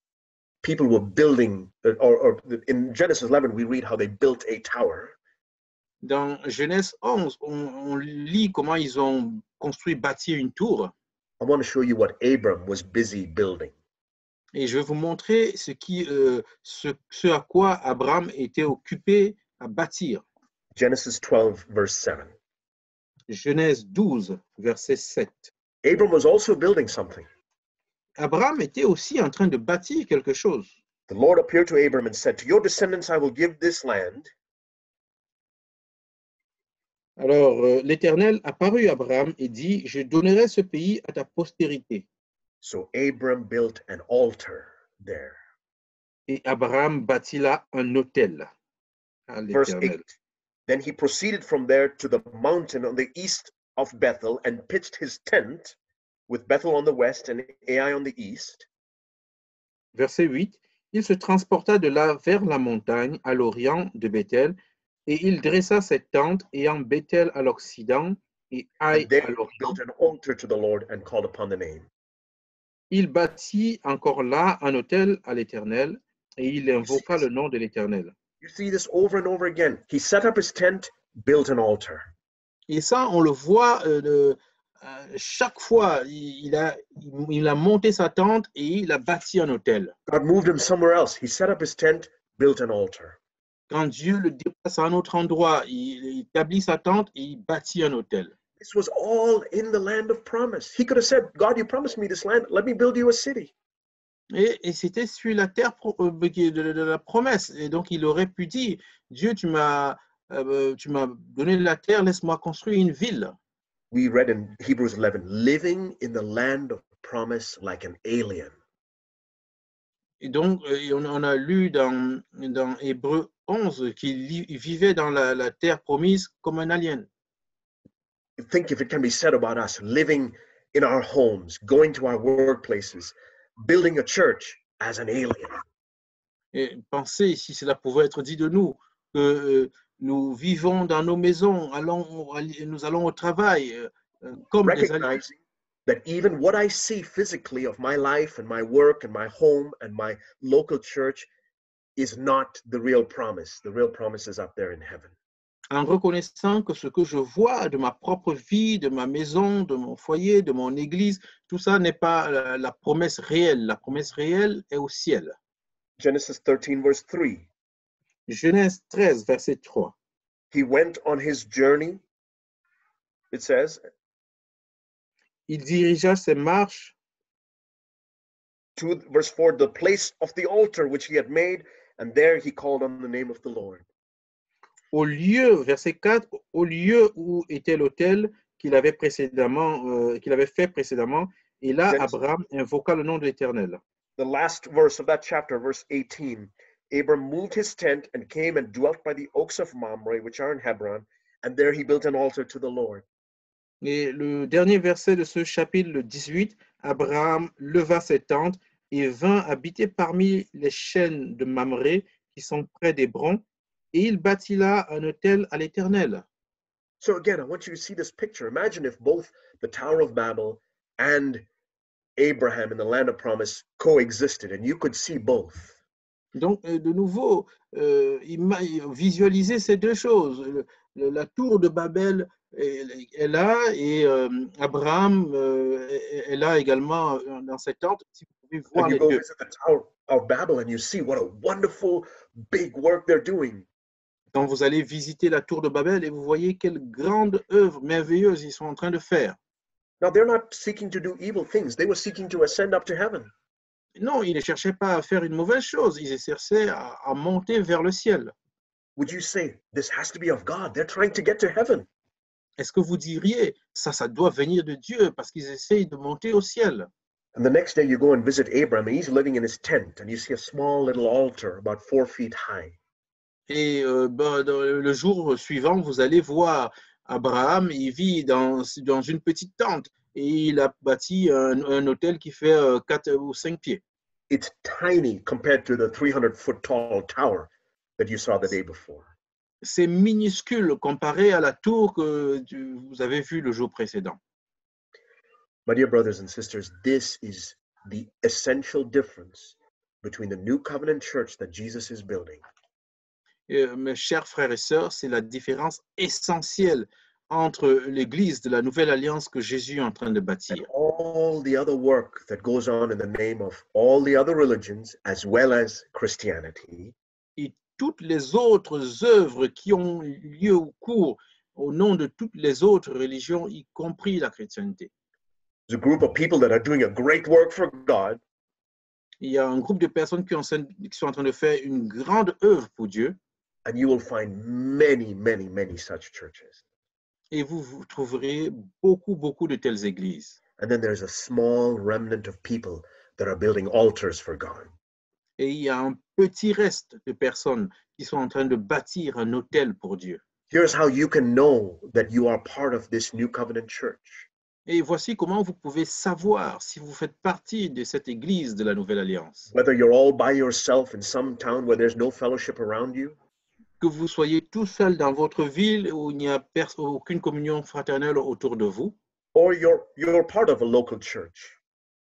[SPEAKER 1] people were building, or in Genesis 11, we read how they built a tower.
[SPEAKER 2] Dans Genèse 11, on lit comment ils ont construit, bâti une tour.
[SPEAKER 1] I want to show you what Abram was busy building.
[SPEAKER 2] Et je vais vous montrer ce à quoi Abraham était occupé à bâtir.
[SPEAKER 1] Genesis 12, verse 7.
[SPEAKER 2] Genèse 12, verset 7.
[SPEAKER 1] Abram was also building something.
[SPEAKER 2] Abraham était aussi en train de bâtir quelque chose.
[SPEAKER 1] The Lord appeared to Abram and said, "To your descendants I will give this land."
[SPEAKER 2] Alors, l'Éternel apparut à Abraham et dit, je donnerai ce pays à ta postérité.
[SPEAKER 1] So Abram built an altar there.
[SPEAKER 2] Et Abraham bâtit là un autel à
[SPEAKER 1] Verse 8.
[SPEAKER 2] l'Éternel.
[SPEAKER 1] Then he proceeded from there to the mountain on the east of Bethel and pitched his tent with Bethel on the west and Ai on the east.
[SPEAKER 2] Verset 8. Il se transporta de là vers la montagne à l'orient de Bethel, et il dressa cette tente ayant Bethel à l'occident et Ai
[SPEAKER 1] And there
[SPEAKER 2] à
[SPEAKER 1] he
[SPEAKER 2] l'orient.
[SPEAKER 1] built an altar to the Lord and called upon the name.
[SPEAKER 2] Il bâtit encore là un autel à l'Éternel, et il invoqua le nom de l'Éternel.
[SPEAKER 1] You see this over and over again. He set up his tent, built an altar.
[SPEAKER 2] Et ça, on le voit chaque fois, il a monté sa tente et il a bâti un autel.
[SPEAKER 1] God moved him somewhere else. He set up his tent, built an altar.
[SPEAKER 2] Quand Dieu le déplace à un autre endroit, il établit sa tente et il bâtit un autel.
[SPEAKER 1] This was all in the land of promise. He could have said, "God, you promised me this land. Let me build you a city."
[SPEAKER 2] Et c'était sur la terre de la promesse. Et donc, il aurait pu dire, Dieu, tu m'as donné la terre, laisse-moi construire une ville.
[SPEAKER 1] We read in Hebrews 11, living in the land of promise like an alien.
[SPEAKER 2] Et donc, on a lu dans Hébreux 11 qu'il vivait dans la terre promise comme un alien.
[SPEAKER 1] Think if it can be said about us, living in our homes, going to our workplaces, building a church as an alien.
[SPEAKER 2] Et pensez si cela pouvait être dit de nous, que nous vivons dans nos maisons, nous allons au travail comme des aliens.
[SPEAKER 1] Recognizing that even what I see physically of my life and my work and my home and my local church is not the real promise. The real promise is up there in heaven.
[SPEAKER 2] en reconnaissant que ce que je vois de ma propre vie, de ma maison, de mon foyer, de mon église, tout ça n'est pas la promesse réelle. La promesse réelle est au ciel.
[SPEAKER 1] Genesis 13, verse 3.
[SPEAKER 2] Genèse 13, verset 3.
[SPEAKER 1] He went on his journey, it says,
[SPEAKER 2] Il dirigea ses marches
[SPEAKER 1] to verse 4, the place of the altar which he had made, and there he called on the name of the Lord.
[SPEAKER 2] au lieu, verset 4, au lieu où était l'autel qu'il avait fait précédemment, et là,
[SPEAKER 1] Genesis,
[SPEAKER 2] Abraham invoqua le nom de l'Éternel.
[SPEAKER 1] the last verse of that chapter, verse 18. Abram moved his tent and came and dwelt by the oaks of Mamre, which are in Hebron, and there he built an altar to the Lord.
[SPEAKER 2] Et le dernier verset de ce chapitre, le 18, Abraham leva ses tentes et vint habiter parmi les chênes de Mamré qui sont près d'Hébron, et il bâtit là un autel à l'Éternel.
[SPEAKER 1] So again, I want you to see this picture. Imagine if both the Tower of Babel and Abraham in the land of promise coexisted, and you could see both.
[SPEAKER 2] Donc, de nouveau, visualiser ces deux choses. La tour de Babel est là et Abraham est là également dans cette tente. Si vous pouvez voir
[SPEAKER 1] And you
[SPEAKER 2] les
[SPEAKER 1] go
[SPEAKER 2] deux.
[SPEAKER 1] visit the Tower of Babel and you see what a wonderful big work they're doing.
[SPEAKER 2] Quand vous allez visiter la tour de Babel et vous voyez quelle grande œuvre merveilleuse ils sont en train de faire.
[SPEAKER 1] Now, they're not seeking to do evil things. They were seeking to ascend up to heaven.
[SPEAKER 2] Non, ils ne cherchaient pas à faire une mauvaise chose. Ils cherchaient à monter vers le ciel.
[SPEAKER 1] Would you say, this has to be of God? They're trying to get to heaven.
[SPEAKER 2] Est-ce que vous diriez, ça doit venir de Dieu parce qu'ils essayent de monter au ciel?
[SPEAKER 1] And the next day you go and visit Abram, and he's living in his tent, and you see a small little altar about 4 feet high.
[SPEAKER 2] Et le jour suivant, vous allez voir Abraham, il vit dans une petite tente et il a bâti un hôtel qui fait 4 ou 5 pieds.
[SPEAKER 1] It's tiny compared to the 300-foot tall tower that you saw the day before.
[SPEAKER 2] C'est minuscule comparé à la tour que vous avez vue le jour précédent.
[SPEAKER 1] My dear brothers and sisters, this is the essential difference between the new covenant church that Jesus is building
[SPEAKER 2] Mes chers frères et sœurs, c'est la différence essentielle entre l'Église de la Nouvelle Alliance que Jésus est en train de
[SPEAKER 1] and
[SPEAKER 2] bâtir
[SPEAKER 1] all the other work that goes on in the name of all the other religions as well as Christianity.
[SPEAKER 2] et toutes les autres œuvres qui ont lieu au cours au nom de toutes les autres religions, y compris la chrétienté.
[SPEAKER 1] There's a group of people that are doing a great work for God,
[SPEAKER 2] Il y a un groupe de personnes qui sont en train de faire une grande œuvre pour Dieu,
[SPEAKER 1] and you will find many, many, many such churches.
[SPEAKER 2] et vous trouverez beaucoup de telles églises.
[SPEAKER 1] And then there's a small remnant of people that are building altars for God.
[SPEAKER 2] Et il y a un petit reste de personnes qui sont en train de bâtir un autel pour Dieu.
[SPEAKER 1] Here's how you can know that you are part of this new covenant church.
[SPEAKER 2] Et voici comment vous pouvez savoir si vous faites partie de cette église de la Nouvelle Alliance.
[SPEAKER 1] Whether you're all by yourself in some town where there's no fellowship around you,
[SPEAKER 2] Que vous soyez tout seul dans votre ville où il n'y a aucune communion fraternelle autour de vous,
[SPEAKER 1] or you're part of a local church.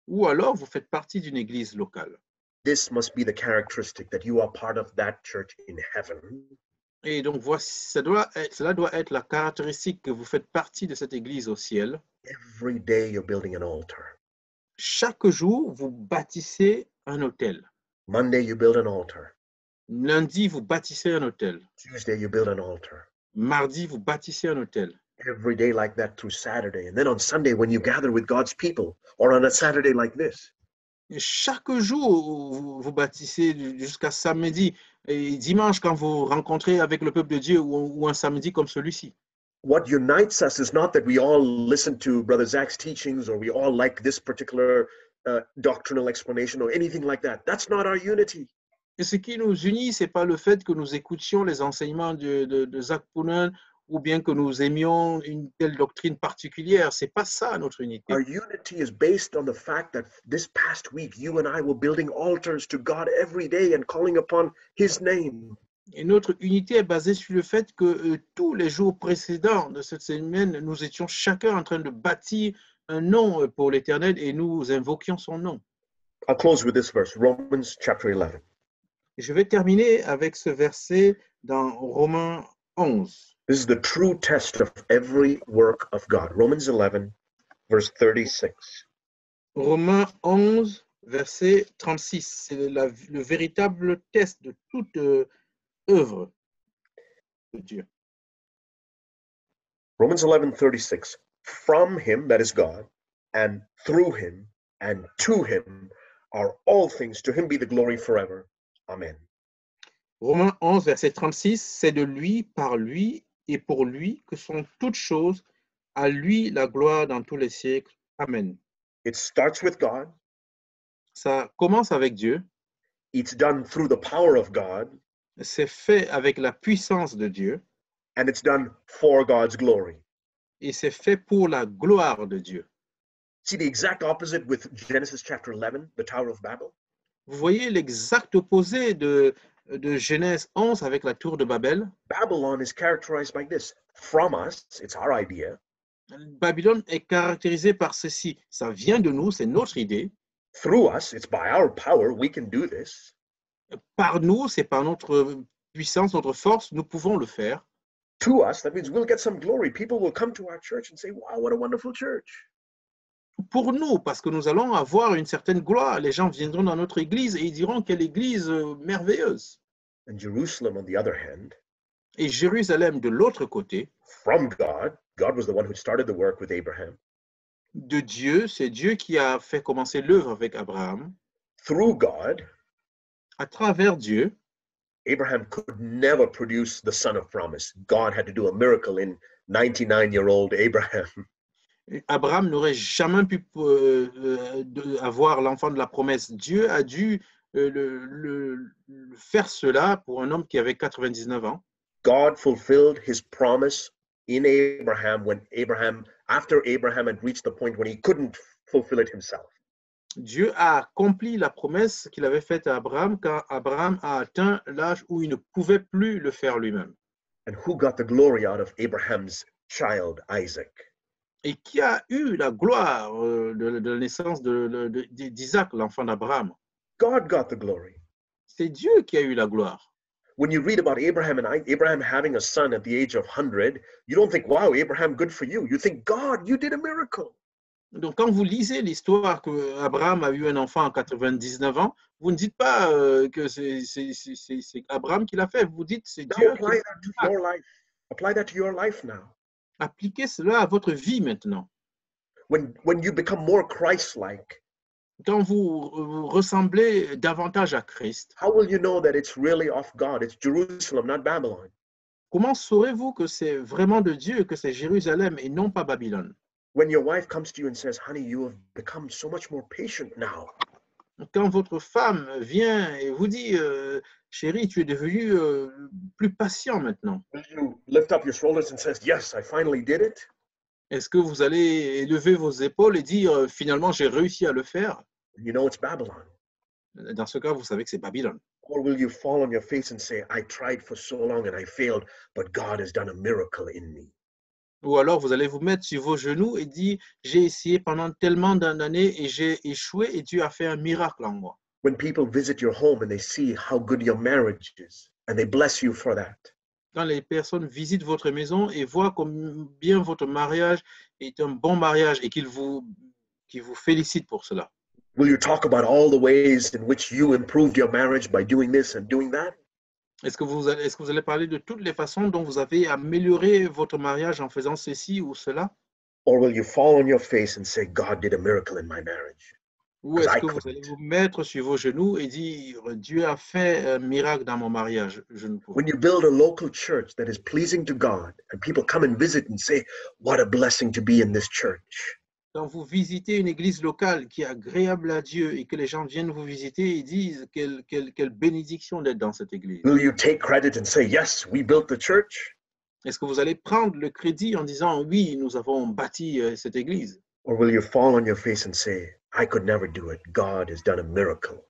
[SPEAKER 2] ou alors vous faites partie d'une église locale.
[SPEAKER 1] This must be the characteristic that you are part of that church in heaven.
[SPEAKER 2] Et donc, voici, cela doit être la caractéristique que vous faites partie de cette église au ciel.
[SPEAKER 1] Every day you're building an altar.
[SPEAKER 2] Chaque jour, vous bâtissez un autel.
[SPEAKER 1] Monday you build an altar.
[SPEAKER 2] Lundi, vous bâtissez un autel.
[SPEAKER 1] Tuesday you build an altar.
[SPEAKER 2] Mardi, vous bâtissez un autel.
[SPEAKER 1] Every day like that through Saturday. And then on Sunday when you gather with God's people, or on a Saturday like this.
[SPEAKER 2] Et chaque jour, vous bâtissez jusqu'à samedi. Et dimanche, quand vous rencontrez avec le peuple de Dieu, ou un samedi comme celui-ci.
[SPEAKER 1] What unites us is not that we all listen to Brother Zach's teachings or we all like this particular doctrinal explanation or anything like that. That's not our unity.
[SPEAKER 2] Et ce qui nous unit, ce n'est pas le fait que nous écoutions les enseignements de Zach Poonen ou bien que nous aimions une telle doctrine particulière. Ce n'est pas ça notre unité.
[SPEAKER 1] Our unity is based on the fact that this past week, you and I were building altars to God every day and calling upon His name.
[SPEAKER 2] Et notre unité est basée sur le fait que tous les jours précédents de cette semaine, nous étions chacun en train de bâtir un nom pour l'Éternel et nous invoquions son nom.
[SPEAKER 1] I'll close with this verse, Romans chapter 11.
[SPEAKER 2] Je vais terminer avec ce verset dans Romains 11.
[SPEAKER 1] This is the true test of every work of God. Romans 11, verse 36.
[SPEAKER 2] Romains 11, verset 36. C'est le véritable test de toute œuvre de Dieu.
[SPEAKER 1] Romans 11, 36. From him, that is God, and through him, and to him are all things. To him be the glory forever. Amen.
[SPEAKER 2] Romains 11, verset 36. C'est de lui, par lui et pour lui que sont toutes choses. À lui la gloire dans tous les siècles. Amen.
[SPEAKER 1] It starts with God.
[SPEAKER 2] Ça commence avec Dieu.
[SPEAKER 1] It's done through the power of God.
[SPEAKER 2] C'est fait avec la puissance de Dieu.
[SPEAKER 1] And it's done for God's glory.
[SPEAKER 2] Et c'est fait pour la gloire de Dieu.
[SPEAKER 1] See the exact opposite with Genesis chapter 11, the Tower of Babel?
[SPEAKER 2] Vous voyez l'exact opposé de Genèse 11 avec la tour de Babel.
[SPEAKER 1] Babylon is characterized by this. From us, it's our idea.
[SPEAKER 2] Babylone est caractérisé par ceci. Ça vient de nous, c'est notre idée.
[SPEAKER 1] Through us, it's by our power, we can do this.
[SPEAKER 2] Par nous, c'est par notre puissance, notre force, nous pouvons le faire.
[SPEAKER 1] To us, that means we'll get some glory. People will come to our church and say, wow, what a wonderful church.
[SPEAKER 2] Pour nous, parce que nous allons avoir une certaine gloire. Les gens viendront dans notre église et ils diront quelle église merveilleuse.
[SPEAKER 1] And Jerusalem, on the other hand,
[SPEAKER 2] Et Jérusalem, de l'autre côté,
[SPEAKER 1] from God, God was the one who started the work with Abraham.
[SPEAKER 2] de Dieu, c'est Dieu qui a fait commencer l'œuvre avec Abraham.
[SPEAKER 1] Through God,
[SPEAKER 2] À travers Dieu,
[SPEAKER 1] Abraham could never produce the son of promise. God had to do a miracle in 99-year-old Abraham.
[SPEAKER 2] Abraham n'aurait jamais pu avoir l'enfant de la promesse. Dieu a dû faire cela pour un homme qui avait 99 ans.
[SPEAKER 1] God fulfilled his promise in Abraham after Abraham had reached the point when he couldn't fulfill it himself.
[SPEAKER 2] Dieu a accompli la promesse qu'il avait faite à Abraham quand Abraham a atteint l'âge où il ne pouvait plus le faire lui-même.
[SPEAKER 1] And who got the glory out of Abraham's child, Isaac?
[SPEAKER 2] Et qui a eu la gloire de la naissance d'Isaac, l'enfant d'Abraham?
[SPEAKER 1] God got the glory.
[SPEAKER 2] C'est Dieu qui a eu la gloire.
[SPEAKER 1] When you read about Abraham and Abraham having a son at the age of 100, you don't think, wow, Abraham, good for you. You think, God, you did a miracle.
[SPEAKER 2] Donc, quand vous lisez l'histoire qu'Abraham a eu un enfant à 99 ans, vous ne dites pas que c'est Abraham qui l'a fait. Vous dites c'est Dieu qui l'a fait.
[SPEAKER 1] Apply that to your life now.
[SPEAKER 2] Appliquez cela à votre vie maintenant.
[SPEAKER 1] When you become more Christ-like,
[SPEAKER 2] quand vous ressemblez davantage à Christ,
[SPEAKER 1] how will you know that it's really of God? It's Jerusalem, not Babylon.
[SPEAKER 2] Comment saurez-vous que c'est vraiment de Dieu, que c'est Jérusalem et non pas Babylone?
[SPEAKER 1] When your wife comes to you and says, honey, you have become so much more patient now.
[SPEAKER 2] Quand votre femme vient et vous dit, chérie, tu es devenu plus patient maintenant.
[SPEAKER 1] Will you lift up your shoulders and says, yes, I finally did it?
[SPEAKER 2] Est-ce que vous allez élever vos épaules et dire, finalement, j'ai réussi à le faire?
[SPEAKER 1] You know it's Babylon.
[SPEAKER 2] Dans ce cas, vous savez que c'est Babylone.
[SPEAKER 1] Or will you fall on your face and say, I tried for so long and I failed, but God has done a miracle in me?
[SPEAKER 2] Ou alors, vous allez vous mettre sur vos genoux et dire, j'ai essayé pendant tellement d'années et j'ai échoué et Dieu a fait un miracle en moi.
[SPEAKER 1] When people visit your home and they see how good your marriage is, and they bless you for that.
[SPEAKER 2] Quand les personnes visitent votre maison et voient combien votre mariage est un bon mariage et qu'ils vous félicitent pour cela.
[SPEAKER 1] Will you talk about all the ways in which you improved your marriage by doing this and doing that?
[SPEAKER 2] Est-ce que vous allez parler de toutes les façons dont vous avez amélioré votre mariage en faisant ceci ou cela?
[SPEAKER 1] Or will you fall on your face and say, God did a miracle in my marriage?
[SPEAKER 2] Ou est-ce que vous allez vous mettre sur vos genoux et dire, Dieu a fait un miracle dans mon mariage? Je ne peux pas.
[SPEAKER 1] When you build a local church that is pleasing to God, and people come and visit and say, what a blessing to be in this church.
[SPEAKER 2] Quand vous visitez une église locale qui est agréable à Dieu et que les gens viennent vous visiter et disent quelle bénédiction d'être dans cette église.
[SPEAKER 1] Will you take credit and say, yes, we built the church?
[SPEAKER 2] Est-ce que vous allez prendre le crédit en disant, oui, nous avons bâti cette église?
[SPEAKER 1] Or will you fall on your face and say, I could never do it. God has done a miracle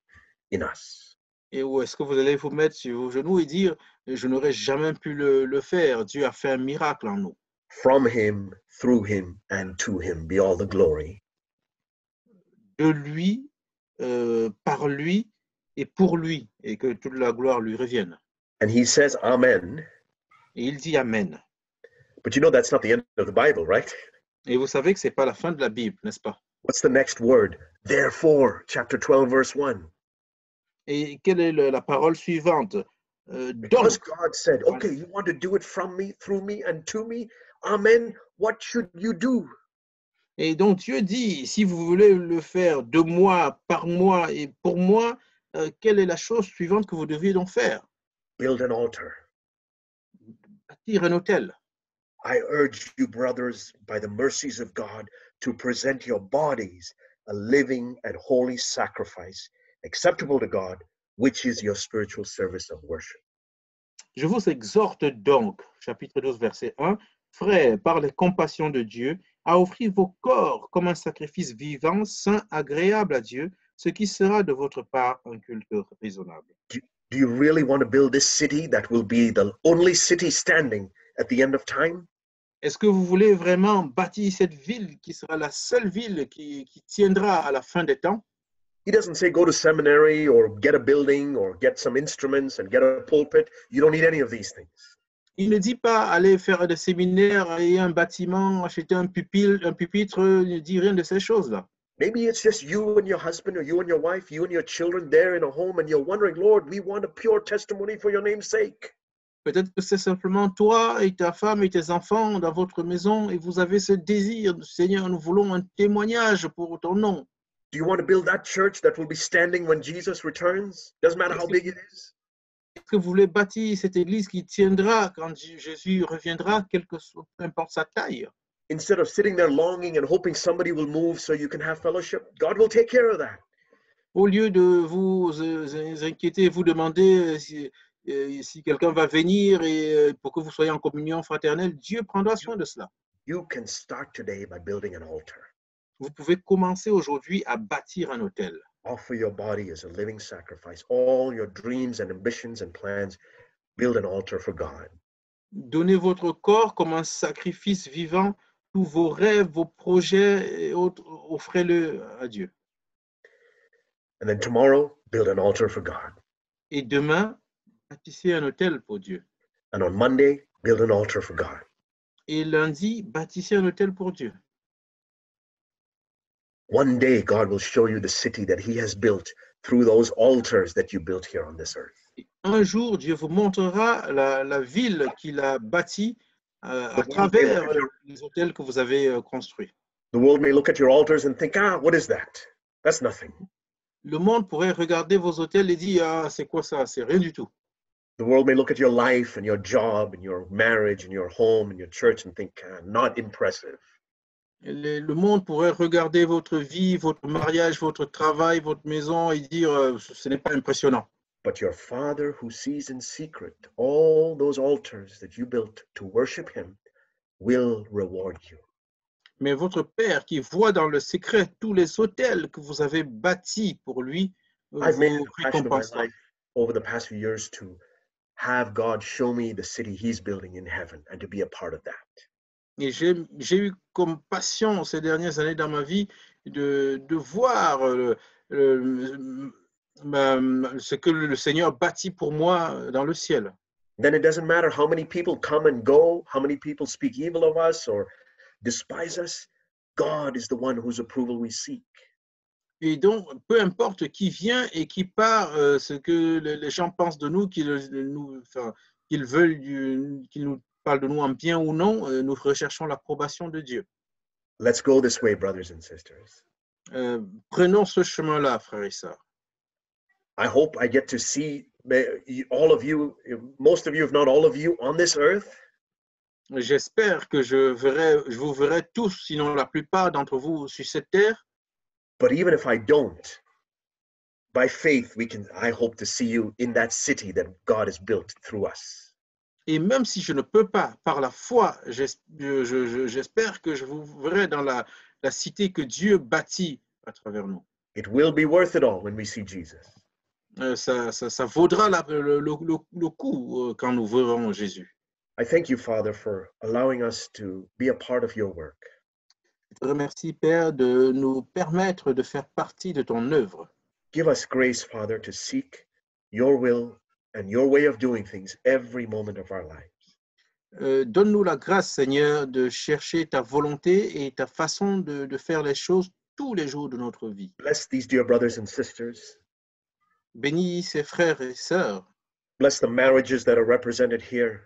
[SPEAKER 1] in us.
[SPEAKER 2] Et ou est-ce que vous allez vous mettre sur vos genoux et dire, je n'aurais jamais pu le faire. Dieu a fait un miracle en nous.
[SPEAKER 1] From him, through him, and to him be all the glory.
[SPEAKER 2] De lui, par lui et pour lui, et que toute la gloire lui revienne.
[SPEAKER 1] And he says, Amen.
[SPEAKER 2] Et il dit Amen.
[SPEAKER 1] But you know that's not the end of the Bible, right?
[SPEAKER 2] Et vous savez que c'est pas la fin de la Bible, n'est-ce pas?
[SPEAKER 1] What's the next word? Therefore, chapter 12, verse 1.
[SPEAKER 2] Et quelle est la parole suivante?
[SPEAKER 1] Because
[SPEAKER 2] Donc,
[SPEAKER 1] God said, okay, you want to do it from me, through me, and to me? Amen. What should you do?
[SPEAKER 2] et donc Dieu dit, si vous voulez le faire de moi, par moi et pour moi, quelle est la chose suivante que vous devez donc faire?
[SPEAKER 1] Build an altar.
[SPEAKER 2] Bâtir un autel.
[SPEAKER 1] I urge you, brothers, by the mercies of God, to present your bodies a living and holy sacrifice, acceptable to God, which is your spiritual service of worship.
[SPEAKER 2] Je vous exhorte donc, chapitre 12, verset 1, frères, par les compassions de Dieu, à offrir vos corps comme un sacrifice vivant, saint, agréable à Dieu, ce qui sera de votre part un culte raisonnable.
[SPEAKER 1] Do you really want to build this city that will be the only city standing at the end of time?
[SPEAKER 2] Est-ce que vous voulez vraiment bâtir cette ville qui sera la seule ville qui tiendra à la fin des temps?
[SPEAKER 1] He doesn't say go to seminary or get a building or get some instruments and get a pulpit. You don't need any of these things.
[SPEAKER 2] Il ne dit pas aller faire des séminaires et un bâtiment, acheter un pupitre, il ne dit rien de ces choses-là.
[SPEAKER 1] Maybe it's just you and your husband or you and your wife, you and your children there in a home and you're wondering, Lord, we want a pure testimony for your name's sake.
[SPEAKER 2] Peut-être que c'est simplement toi et ta femme et tes enfants dans votre maison et vous avez ce désir, Seigneur, nous voulons un témoignage pour ton nom.
[SPEAKER 1] Do you want to build that church that will be standing when Jesus returns? Doesn't matter how big it is.
[SPEAKER 2] Est-ce que vous voulez bâtir cette église qui tiendra quand Jésus reviendra, peu importe sa taille?
[SPEAKER 1] Instead of sitting there longing and hoping somebody will move so you can have fellowship, God will take care of that.
[SPEAKER 2] Au lieu de vous inquiéter, vous demander si quelqu'un va venir et pour que vous soyez en communion fraternelle, Dieu prendra soin de cela.
[SPEAKER 1] You can start today by building an altar.
[SPEAKER 2] Vous pouvez commencer aujourd'hui à bâtir un autel.
[SPEAKER 1] Offer your body as a living sacrifice. All your dreams and ambitions and plans, build an altar for God.
[SPEAKER 2] Donnez votre corps comme un sacrifice vivant. Tous vos rêves, vos projets et autres, offrez-le à Dieu.
[SPEAKER 1] And then tomorrow, build an altar for God.
[SPEAKER 2] Et demain, bâtissez un autel pour Dieu.
[SPEAKER 1] And on Monday, build an altar for God.
[SPEAKER 2] Et lundi, bâtissez un autel pour Dieu.
[SPEAKER 1] One day, God will show you the city that He has built through those altars that you built here on this earth.
[SPEAKER 2] Et un jour, Dieu vous montrera la ville qu'il a bâtie à travers les autels que vous avez construits.
[SPEAKER 1] The world may look at your altars and think, what is that? That's nothing.
[SPEAKER 2] Le monde pourrait regarder vos autels et dire, c'est quoi ça? C'est rien du tout.
[SPEAKER 1] The world may look at your life and your job and your marriage and your home and your church and think, not impressive.
[SPEAKER 2] Le monde pourrait regarder votre vie, votre mariage, votre travail, votre maison et dire, ce n'est pas impressionnant.
[SPEAKER 1] But your Father who sees in secret all those altars that you built to worship Him will reward you.
[SPEAKER 2] Mais votre Père qui voit dans le secret tous les autels que vous avez bâtis pour lui,
[SPEAKER 1] I've made
[SPEAKER 2] vous
[SPEAKER 1] it a passion of my
[SPEAKER 2] récompensera.
[SPEAKER 1] life over the past few years to have God show me the city He's building in heaven and to be a part of that.
[SPEAKER 2] Et j'ai eu comme passion ces dernières années dans ma vie de voir ce que le Seigneur bâtit pour moi dans le ciel.
[SPEAKER 1] Then it doesn't matter how many people come and go, how many people speak evil of us or despise us. God is the one whose approval we seek.
[SPEAKER 2] Et donc, peu importe qui vient et qui part, ce que les gens pensent de nous, qu'ils veulent, qu'ils nous parlent de nous en bien ou non, nous recherchons l'approbation de Dieu.
[SPEAKER 1] Let's go this way, brothers and sisters.
[SPEAKER 2] Prenons ce chemin-là, frères et sœurs.
[SPEAKER 1] I hope I get to see all of you, most of you, if not all of you, on this earth.
[SPEAKER 2] J'espère que je vous verrai tous, sinon la plupart d'entre vous sur cette terre.
[SPEAKER 1] But even if I don't, by faith, I hope to see you in that city that God has built through us.
[SPEAKER 2] Et même si je ne peux pas, par la foi, j'espère que je vous verrai dans la cité que Dieu bâtit à travers nous.
[SPEAKER 1] It will be worth it all when we see Jesus.
[SPEAKER 2] Ça vaudra le coup quand nous verrons Jésus.
[SPEAKER 1] I thank you, Father, for allowing us to be a part of your work.
[SPEAKER 2] Je te remercie, Père, de nous permettre de faire partie de ton œuvre.
[SPEAKER 1] Give us grace, Father, to seek your will and your way of doing things every moment of our lives.
[SPEAKER 2] Donne-nous la grâce, Seigneur, de chercher ta volonté et ta façon de faire les choses tous les jours de notre vie.
[SPEAKER 1] Bless these dear brothers and sisters.
[SPEAKER 2] Bénis ses frères et sœurs.
[SPEAKER 1] Bless the marriages that are represented here.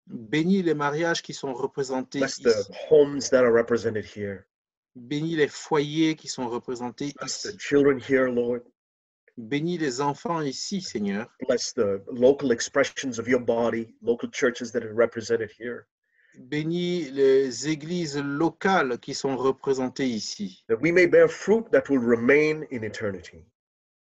[SPEAKER 2] Bénis les mariages qui sont représentés
[SPEAKER 1] Bless
[SPEAKER 2] ici.
[SPEAKER 1] the homes that are represented here.
[SPEAKER 2] Bénis les foyers qui sont représentés
[SPEAKER 1] Bless the
[SPEAKER 2] ici.
[SPEAKER 1] children here, Lord.
[SPEAKER 2] Bénis les enfants ici, Seigneur.
[SPEAKER 1] Bless the local expressions of your body, local churches that are represented here.
[SPEAKER 2] Bénis les églises locales qui sont représentées ici.
[SPEAKER 1] That we may bear fruit that will remain in eternity.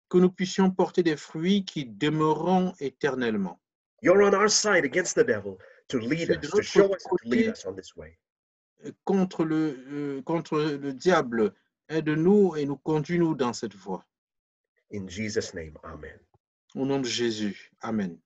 [SPEAKER 2] Que nous puissions porter des fruits qui demeureront éternellement.
[SPEAKER 1] You're on our side against the devil to lead
[SPEAKER 2] Tu es de
[SPEAKER 1] us, to
[SPEAKER 2] notre
[SPEAKER 1] show us, and to lead
[SPEAKER 2] côté
[SPEAKER 1] us on this way.
[SPEAKER 2] contre le diable. Aide-nous et nous conduis-nous dans cette voie.
[SPEAKER 1] In Jesus' name, amen.
[SPEAKER 2] Au nom de Jésus. Amen.